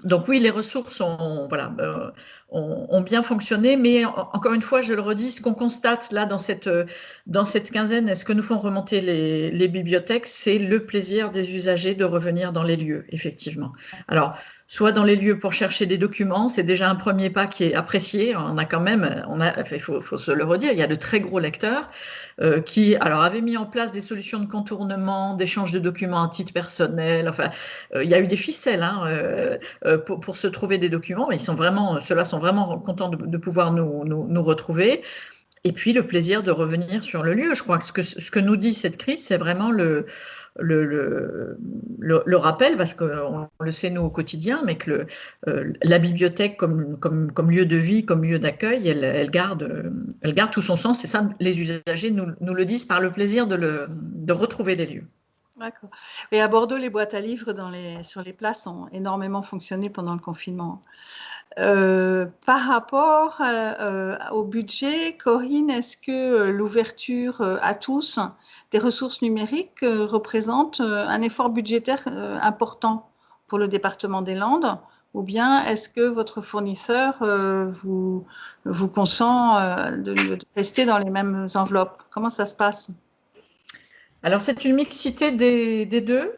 Donc oui, les ressources ont bien fonctionné, mais encore une fois, je le redis, ce qu'on constate là dans cette quinzaine, et ce que nous font remonter les bibliothèques, c'est le plaisir des usagers de revenir dans les lieux, effectivement. Alors, soit dans les lieux pour chercher des documents, c'est déjà un premier pas qui est apprécié. Il faut se le redire, il y a de très gros lecteurs qui avaient mis en place des solutions de contournement, d'échange de documents à titre personnel. Enfin, il y a eu des ficelles pour se trouver des documents, mais ceux-là sont vraiment contents de pouvoir nous retrouver. Et puis le plaisir de revenir sur le lieu. Je crois que ce que nous dit cette crise, c'est vraiment le rappel, parce qu'on le sait nous au quotidien, mais que la bibliothèque comme lieu de vie, comme lieu d'accueil, elle garde tout son sens. C'est ça, les usagers nous le disent par le plaisir de retrouver des lieux. D'accord. Et à Bordeaux, les boîtes à livres sur les places ont énormément fonctionné pendant le confinement. Par rapport au budget, Corinne, est-ce que l'ouverture à tous des ressources numériques représente un effort budgétaire important pour le département des Landes, ou bien est-ce que votre fournisseur vous consent de rester dans les mêmes enveloppes? Comment ça se passe? Alors, c'est une mixité des deux.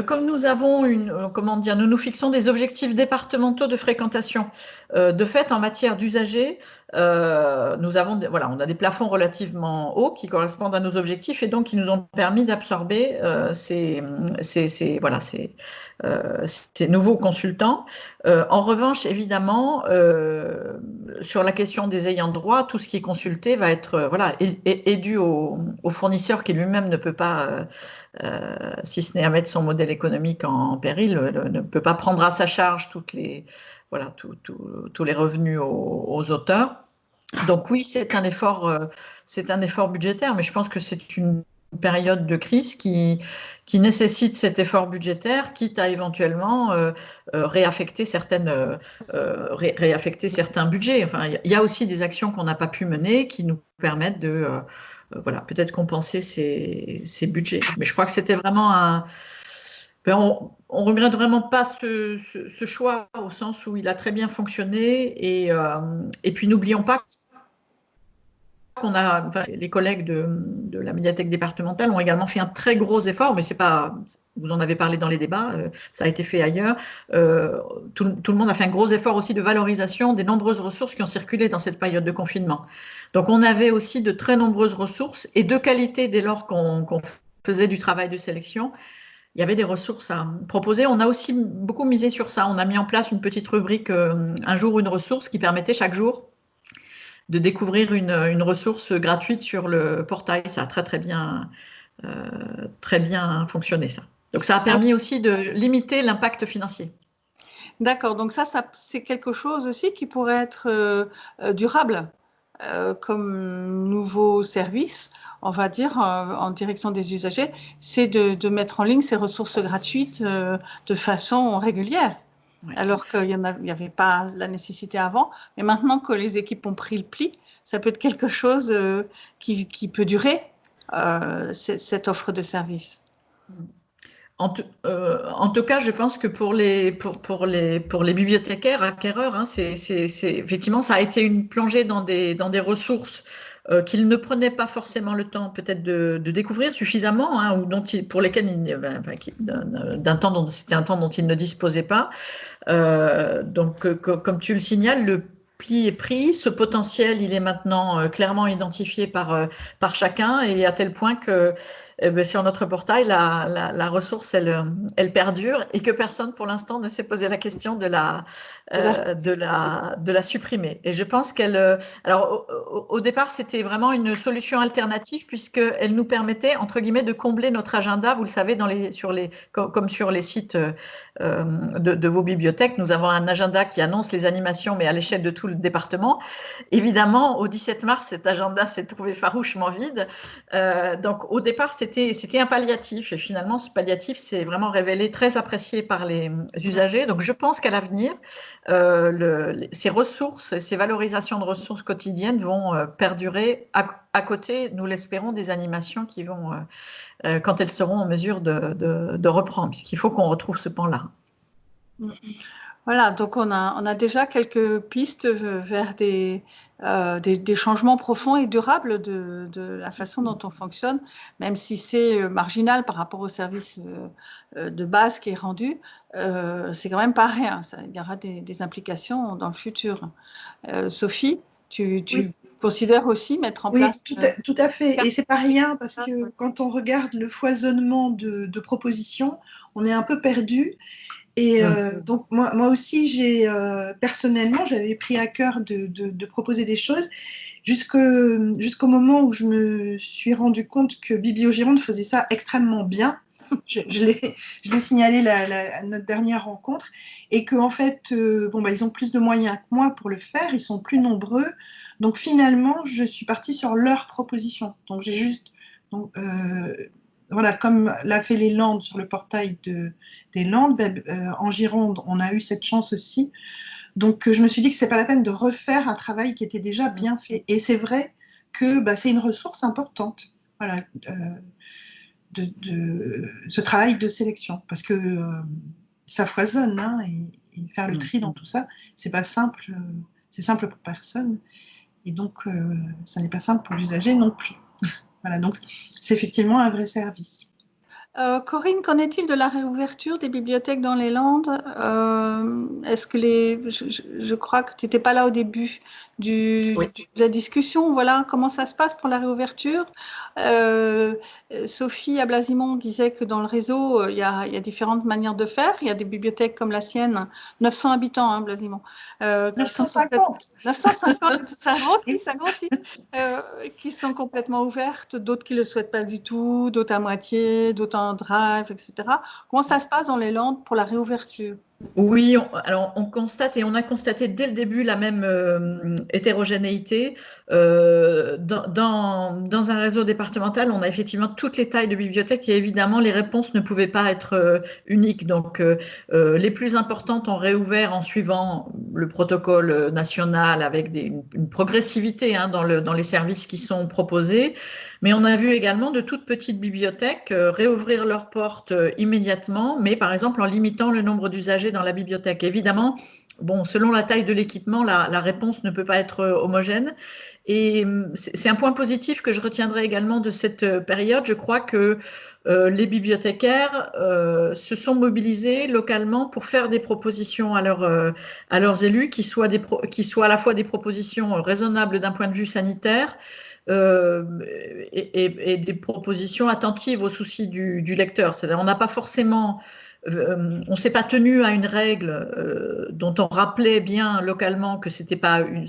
Comme nous avons comment dire, nous nous fixons des objectifs départementaux de fréquentation. De fait, en matière d'usagers, nous avons, voilà, on a des plafonds relativement hauts qui correspondent à nos objectifs et donc qui nous ont permis d'absorber voilà, ces nouveaux consultants. En revanche, évidemment, sur la question des ayants droit, tout ce qui est consulté va être voilà, est dû au fournisseur qui lui-même ne peut pas, si ce n'est à mettre son modèle économique en péril, ne peut pas prendre à sa charge voilà, tous les revenus aux auteurs. Donc oui, c'est un effort budgétaire, mais je pense que c'est une période de crise qui nécessite cet effort budgétaire, quitte à éventuellement réaffecter certains budgets. Enfin, il y a aussi des actions qu'on n'a pas pu mener qui nous permettent de voilà, peut-être compenser ces budgets. Mais je crois que c'était vraiment on ne regrette vraiment pas ce choix au sens où il a très bien fonctionné et puis n'oublions pas les collègues de la médiathèque départementale ont également fait un très gros effort, mais c'est pas, vous en avez parlé dans les débats, ça a été fait ailleurs. Tout le monde a fait un gros effort aussi de valorisation des nombreuses ressources qui ont circulé dans cette période de confinement. Donc on avait aussi de très nombreuses ressources et de qualité dès lors qu'on faisait du travail de sélection. Il y avait des ressources à proposer. On a aussi beaucoup misé sur ça. On a mis en place une petite rubrique un jour une ressource qui permettait chaque jour de découvrir une ressource gratuite sur le portail. Ça a très bien fonctionné, ça. Donc, ça a permis aussi de limiter l'impact financier. D'accord, donc ça c'est quelque chose aussi qui pourrait être durable comme nouveau service, on va dire, en direction des usagers, c'est de mettre en ligne ces ressources gratuites de façon régulière. Oui. Alors qu'il n'y avait pas la nécessité avant, mais maintenant que les équipes ont pris le pli, ça peut être quelque chose qui peut durer, cette offre de service. En tout cas, je pense que pour les bibliothécaires, acquéreurs, hein, effectivement, ça a été une plongée dans des ressources qu'ils ne prenaient pas forcément le temps peut-être de découvrir suffisamment, hein, ou pour lesquelles c'était un temps dont ils ne disposaient pas. Donc, comme tu le signales, le pli est pris, ce potentiel, il est maintenant clairement identifié par chacun, et à tel point que sur notre portail, la ressource, elle perdure, et que personne, pour l'instant, ne s'est posé la question de la supprimer. Et je pense alors, au départ, c'était vraiment une solution alternative, puisqu'elle nous permettait, entre guillemets, de combler notre agenda. Vous le savez, comme sur les sites de vos bibliothèques, nous avons un agenda qui annonce les animations, mais à l'échelle de tout le département. Évidemment, au 17 mars, cet agenda s'est trouvé farouchement vide. Donc, au départ, c'était un palliatif. Et finalement, ce palliatif s'est vraiment révélé très apprécié par les usagers. Donc, je pense qu'à l'avenir, ces ressources, ces valorisations de ressources quotidiennes vont perdurer à côté, nous l'espérons, des animations qui vont, quand elles seront en mesure de reprendre, puisqu'il faut qu'on retrouve ce pan-là. Voilà, donc on a déjà quelques pistes vers des changements profonds et durables de la façon dont on fonctionne, même si c'est marginal par rapport au service de base qui est rendu, c'est quand même pas rien. Il y aura des implications dans le futur. Sophie, tu oui. Considères aussi mettre en place… Oui, tout à fait. Et c'est pas rien parce que quand on regarde le foisonnement de propositions, on est un peu perdu. Et donc, moi aussi, personnellement, j'avais pris à cœur de proposer des choses jusqu'au moment où je me suis rendu compte que Bibliogironde faisait ça extrêmement bien. Je l'ai signalé à notre dernière rencontre, et qu'en fait, ils ont plus de moyens que moi pour le faire, ils sont plus nombreux. Donc finalement, je suis partie sur leur proposition. Donc j'ai juste… voilà, comme l'a fait les Landes sur le portail des Landes, en Gironde, on a eu cette chance aussi. Donc, je me suis dit que ce n'était pas la peine de refaire un travail qui était déjà bien fait. Et c'est vrai que c'est une ressource importante, voilà, ce travail de sélection, parce que ça foisonne, hein, et faire le tri dans tout ça, c'est pas simple, c'est simple pour personne. Et donc, ça n'est pas simple pour l'usager non plus. Voilà, donc c'est effectivement un vrai service. Corinne, qu'en est-il de la réouverture des bibliothèques dans les Landes? Est-ce que je crois que tu n'étais pas là au début de la discussion. Voilà, comment ça se passe pour la réouverture? Sophie à Blasimont disait que dans le réseau, il y a différentes manières de faire. Il y a des bibliothèques comme la sienne, 900 habitants, hein, Blasimont. 950. 950, ça grossit. Qui sont complètement ouvertes, d'autres qui ne le souhaitent pas du tout, d'autres à moitié, d'autres en drive, etc. Comment ça se passe dans les Landes pour la réouverture? Oui, alors on constate et on a constaté dès le début la même hétérogénéité. Dans un réseau départemental, on a effectivement toutes les tailles de bibliothèques et évidemment les réponses ne pouvaient pas être uniques. Donc les plus importantes ont réouvert en suivant le protocole national avec une progressivité hein, dans les services qui sont proposés. Mais on a vu également de toutes petites bibliothèques réouvrir leurs portes immédiatement, mais par exemple en limitant le nombre d'usagers dans la bibliothèque. Évidemment, bon, selon la taille de l'équipement, la réponse ne peut pas être homogène. Et c'est un point positif que je retiendrai également de cette période. Je crois que les bibliothécaires se sont mobilisés localement pour faire des propositions à leurs élus qui soient à la fois des propositions raisonnables d'un point de vue sanitaire, et des propositions attentives aux soucis du lecteur. C'est-à-dire, on n'a pas forcément, on s'est pas tenu à une règle dont on rappelait bien localement que c'était pas une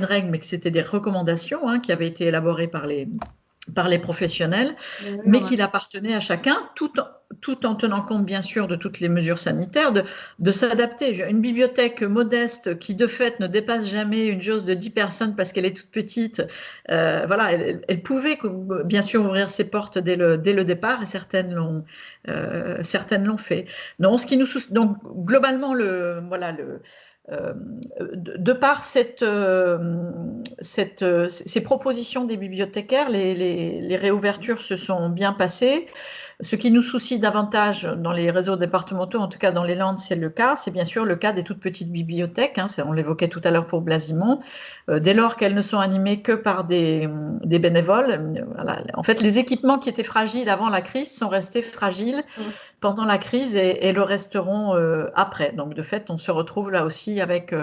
règle, mais que c'était des recommandations hein, qui avaient été élaborées par les professionnels, mais qu'il appartenait à chacun, tout en tenant compte bien sûr de toutes les mesures sanitaires, de s'adapter. Une bibliothèque modeste qui de fait ne dépasse jamais une jauge de 10 personnes parce qu'elle est toute petite, voilà, elle pouvait bien sûr ouvrir ses portes dès le départ et certaines l'ont fait. Donc, donc globalement, de par ces propositions des bibliothécaires, les réouvertures se sont bien passées. Ce qui nous soucie davantage dans les réseaux départementaux, en tout cas dans les Landes, c'est bien sûr le cas des toutes petites bibliothèques. Hein, on l'évoquait tout à l'heure pour Blasimont. Dès lors qu'elles ne sont animées que par des bénévoles, voilà. En fait, les équipements qui étaient fragiles avant la crise sont restés fragiles pendant la crise et le resteront après. Donc, de fait, on se retrouve là aussi avec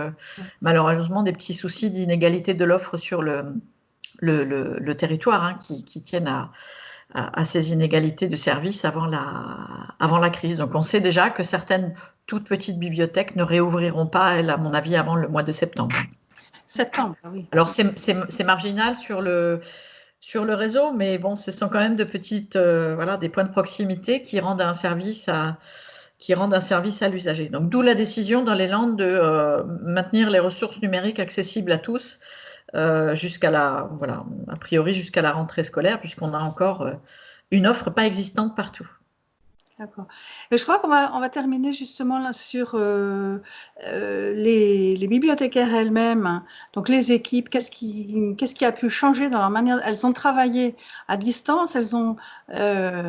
malheureusement des petits soucis d'inégalité de l'offre sur le territoire hein, qui tiennent à ces inégalités de services avant la crise. Donc, on sait déjà que certaines toutes petites bibliothèques ne réouvriront pas, à mon avis, avant le mois de septembre. Septembre, oui. Alors, c'est marginal sur le réseau, mais bon, ce sont quand même de petites, des points de proximité qui rendent un service à l'usager. Donc, d'où la décision dans les Landes de maintenir les ressources numériques accessibles à tous a priori jusqu'à la rentrée scolaire, puisqu'on a encore une offre pas existante partout. D'accord. Je crois qu'on va terminer justement là sur les bibliothécaires elles-mêmes, donc les équipes, qu'est-ce qui a pu changer dans leur manière. Elles ont travaillé à distance, elles ont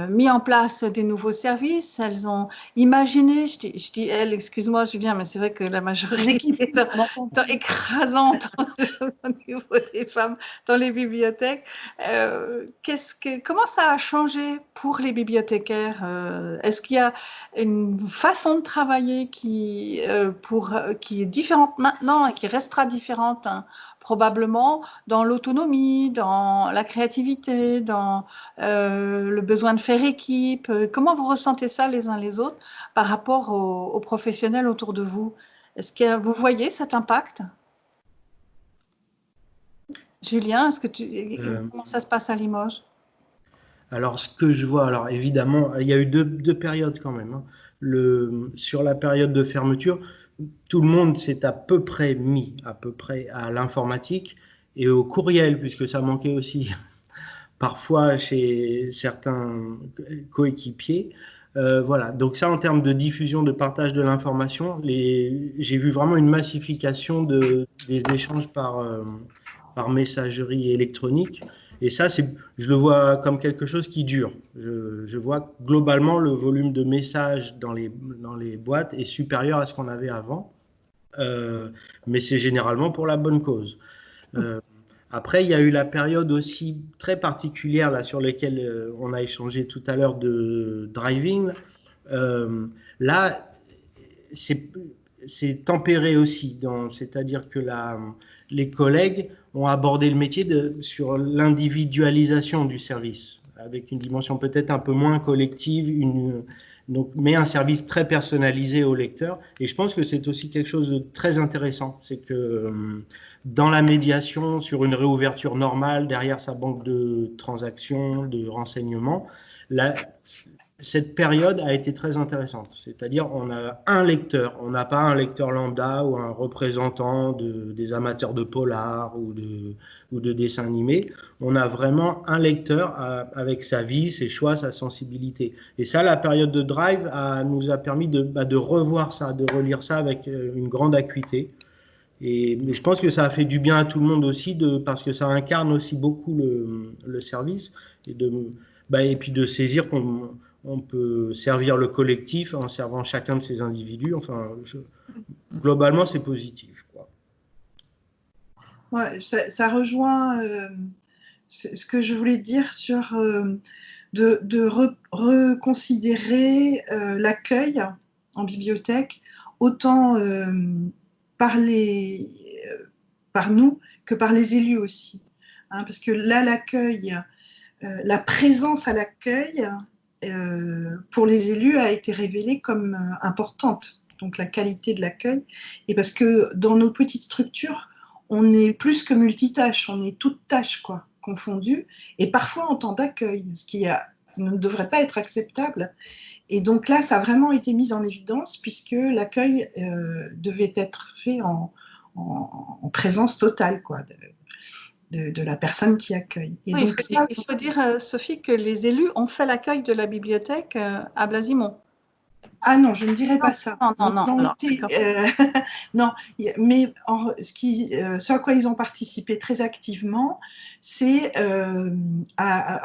mis en place des nouveaux services, elles ont imaginé, je dis elles, excuse-moi Julien, mais c'est vrai que la majorité est écrasante au niveau des femmes dans les bibliothèques. Comment ça a changé pour les bibliothécaires? Est-ce qu'il y a une façon de travailler qui est différente maintenant et qui restera différente hein, probablement dans l'autonomie, dans la créativité, dans le besoin de faire équipe? Comment vous ressentez ça les uns les autres par rapport aux professionnels autour de vous? Est-ce que vous voyez cet impact? Julien, comment ça se passe à Limoges? Alors, ce que je vois, alors évidemment, il y a eu deux périodes quand même. Hein. Sur la période de fermeture, tout le monde s'est à peu près mis à l'informatique et au courriel, puisque ça manquait aussi parfois chez certains coéquipiers. Voilà, donc ça en termes de diffusion, de partage de l'information, j'ai vu vraiment une massification des échanges par messagerie électronique. Et ça, je le vois comme quelque chose qui dure. Je vois globalement le volume de messages dans les boîtes est supérieur à ce qu'on avait avant. Mais c'est généralement pour la bonne cause. Après, il y a eu la période aussi très particulière là, sur laquelle on a échangé tout à l'heure de driving. Là, c'est tempéré aussi, c'est-à-dire que les collègues ont abordé le métier sur l'individualisation du service, avec une dimension peut-être un peu moins collective, mais un service très personnalisé au lecteur. Et je pense que c'est aussi quelque chose de très intéressant. C'est que dans la médiation, sur une réouverture normale, derrière sa banque de transactions, de renseignements, cette période a été très intéressante. C'est-à-dire, on a un lecteur, on n'a pas un lecteur lambda ou un représentant des amateurs de polar ou de dessins animés. On a vraiment un lecteur avec sa vie, ses choix, sa sensibilité. Et ça, la période de Drive nous a permis de revoir ça, de relire ça avec une grande acuité. Mais je pense que ça a fait du bien à tout le monde aussi, parce que ça incarne aussi beaucoup le service et puis de saisir qu'on peut servir le collectif en servant chacun de ces individus. Enfin, globalement, c'est positif, quoi. Ouais, ça rejoint ce que je voulais dire sur de reconsidérer l'accueil en bibliothèque, autant par nous que par les élus aussi. Hein, parce que là, l'accueil, la présence à l'accueil, pour les élus a été révélée comme importante, donc la qualité de l'accueil. Et parce que dans nos petites structures, on est plus que multitâche, on est toutes tâches quoi, confondues, et parfois en temps d'accueil, ce qui ne devrait pas être acceptable. Et donc là, ça a vraiment été mis en évidence puisque l'accueil devait être fait en présence totale quoi, de la personne qui accueille. Et oui, donc, il faut dire, Sophie, que les élus ont fait l'accueil de la bibliothèque à Blasimont. Ah non, je ne dirais pas ça. Non. Alors, non, mais ce à quoi ils ont participé très activement, c'est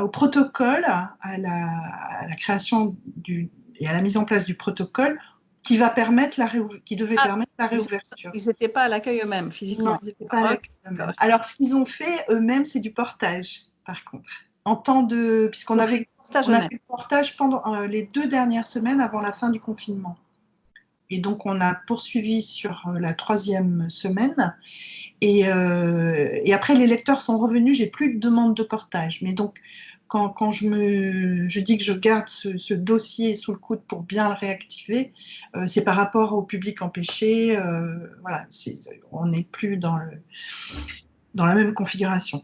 au protocole, à la création et à la mise en place du protocole qui devait permettre la réouverture. Ils n'étaient pas à l'accueil eux-mêmes, physiquement. Non, ils n'étaient pas à l'accueil eux-mêmes. Alors, ce qu'ils ont fait eux-mêmes, c'est du portage, par contre. Puisqu'on avait fait le portage pendant les 2 dernières semaines avant la fin du confinement. Et donc, on a poursuivi sur la 3e semaine. Et après, les lecteurs sont revenus. J'ai plus de demande de portage. Mais donc, quand je dis que je garde ce dossier sous le coude pour bien le réactiver, c'est par rapport au public empêché. Voilà, on n'est plus dans la même configuration.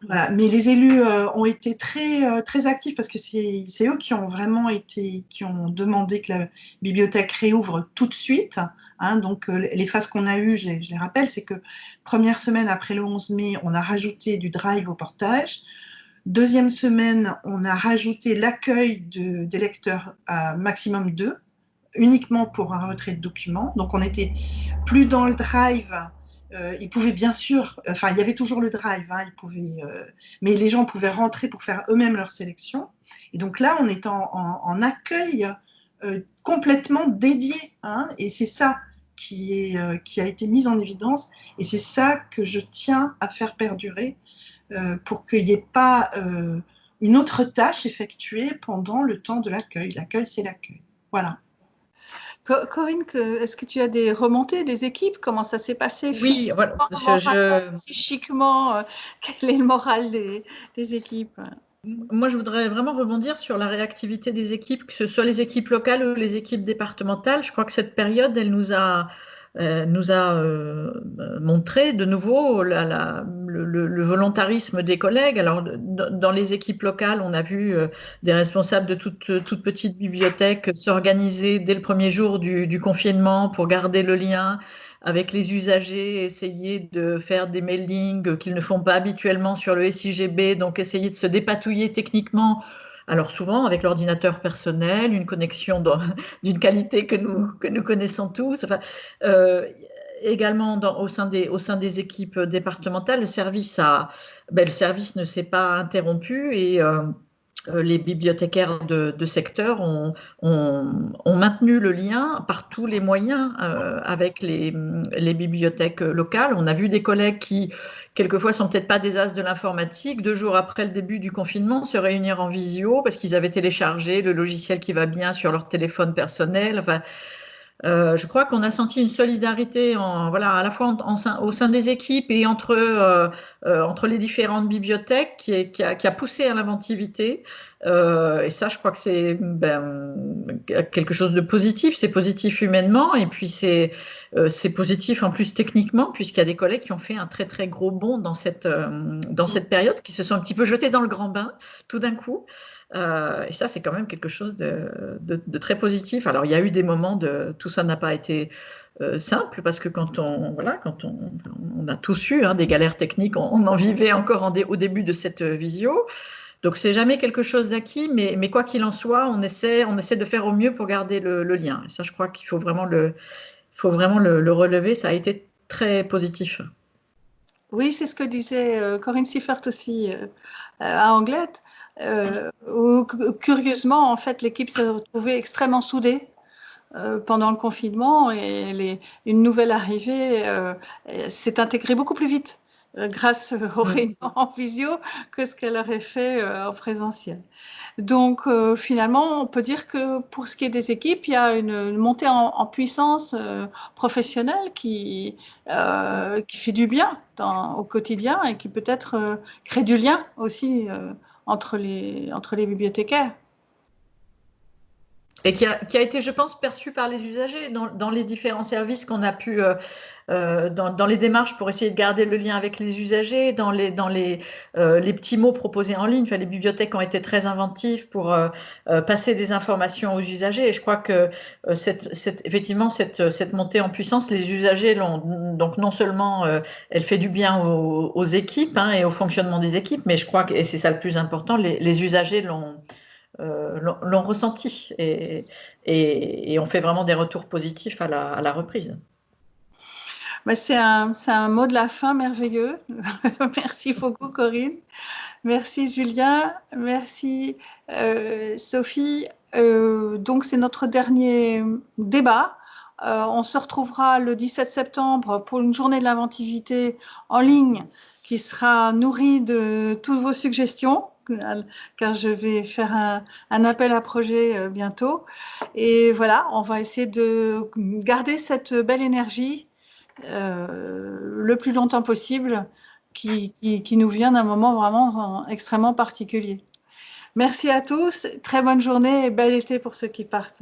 Voilà. Mais les élus ont été très, très actifs parce que c'est eux qui ont demandé que la bibliothèque réouvre tout de suite. Hein, donc les phases qu'on a eues, je les rappelle, c'est que première semaine après le 11 mai, on a rajouté du drive au portage. Deuxième semaine, on a rajouté l'accueil des lecteurs à maximum 2, uniquement pour un retrait de documents. Donc on n'était plus dans le drive. Ils pouvaient bien sûr, il y avait toujours le drive, hein, mais les gens pouvaient rentrer pour faire eux-mêmes leur sélection. Et donc là, on est en accueil complètement dédié, hein, et c'est ça qui a été mis en évidence, et c'est ça que je tiens à faire perdurer pour qu'il n'y ait pas une autre tâche effectuée pendant le temps de l'accueil. L'accueil, c'est l'accueil. Voilà. Corinne, est-ce que tu as des remontées des équipes? Comment ça s'est passé? Oui, voilà. Psychiquement, quel est le moral des équipes? Moi, je voudrais vraiment rebondir sur la réactivité des équipes, que ce soit les équipes locales ou les équipes départementales. Je crois que cette période, elle nous a montré de nouveau le volontarisme des collègues. Alors, dans les équipes locales, on a vu des responsables de toutes petites bibliothèques s'organiser dès le premier jour du confinement pour garder le lien avec les usagers, essayer de faire des mailings qu'ils ne font pas habituellement sur le SIGB, donc essayer de se dépatouiller techniquement. Alors souvent avec l'ordinateur personnel, une connexion d'une qualité que nous connaissons tous. Enfin, également au sein des équipes départementales, le service ne s'est pas interrompu et les bibliothécaires de secteur ont maintenu le lien par tous les moyens avec les bibliothèques locales. On a vu des collègues qui, quelquefois, sont peut-être pas des as de l'informatique, 2 jours après le début du confinement, se réunir en visio parce qu'ils avaient téléchargé le logiciel qui va bien sur leur téléphone personnel. Enfin, je crois qu'on a senti une solidarité à la fois au sein des équipes et entre les différentes bibliothèques qui a poussé à l'inventivité. Et ça, je crois que c'est quelque chose de positif. C'est positif humainement et puis c'est positif en plus techniquement, puisqu'il y a des collègues qui ont fait un très très gros bond dans cette période, qui se sont un petit peu jetés dans le grand bain tout d'un coup. Et ça, c'est quand même quelque chose de très positif. Alors, il y a eu des moments tout ça n'a pas été simple, parce que quand on a tous eu des galères techniques, on en vivait encore au début de cette visio. Donc, c'est jamais quelque chose d'acquis, mais quoi qu'il en soit, on essaie de faire au mieux pour garder le lien. Et ça, je crois qu'il faut vraiment le relever. Ça a été très positif. Oui, c'est ce que disait Corinne Siffert aussi à Anglette. Où, curieusement, en fait, l'équipe s'est retrouvée extrêmement soudée pendant le confinement et une nouvelle arrivée s'est intégrée beaucoup plus vite grâce aux réunions en visio que ce qu'elle aurait fait en présentiel. Donc, finalement, on peut dire que pour ce qui est des équipes, il y a une montée en puissance professionnelle qui fait du bien au quotidien et qui peut-être crée du lien aussi entre les bibliothécaires. Et qui a été, je pense, perçu par les usagers dans les différents services qu'on a pu, dans les démarches pour essayer de garder le lien avec les usagers, dans les petits mots proposés en ligne. Enfin, les bibliothèques ont été très inventives pour passer des informations aux usagers. Et je crois que effectivement, cette montée en puissance, les usagers l'ont. Donc, non seulement elle fait du bien aux équipes et au fonctionnement des équipes, mais je crois que, et c'est ça le plus important, les usagers l'ont ressenti et on fait vraiment des retours positifs à la reprise. C'est un mot de la fin merveilleux. Merci beaucoup, Corinne. Merci, Julien. Merci, Sophie. Donc, c'est notre dernier débat. On se retrouvera le 17 septembre pour une journée de l'inventivité en ligne qui sera nourrie de toutes vos suggestions, car je vais faire un appel à projet bientôt. Et voilà, on va essayer de garder cette belle énergie le plus longtemps possible qui nous vient d'un moment vraiment extrêmement particulier. Merci à tous, très bonne journée et bel été pour ceux qui partent.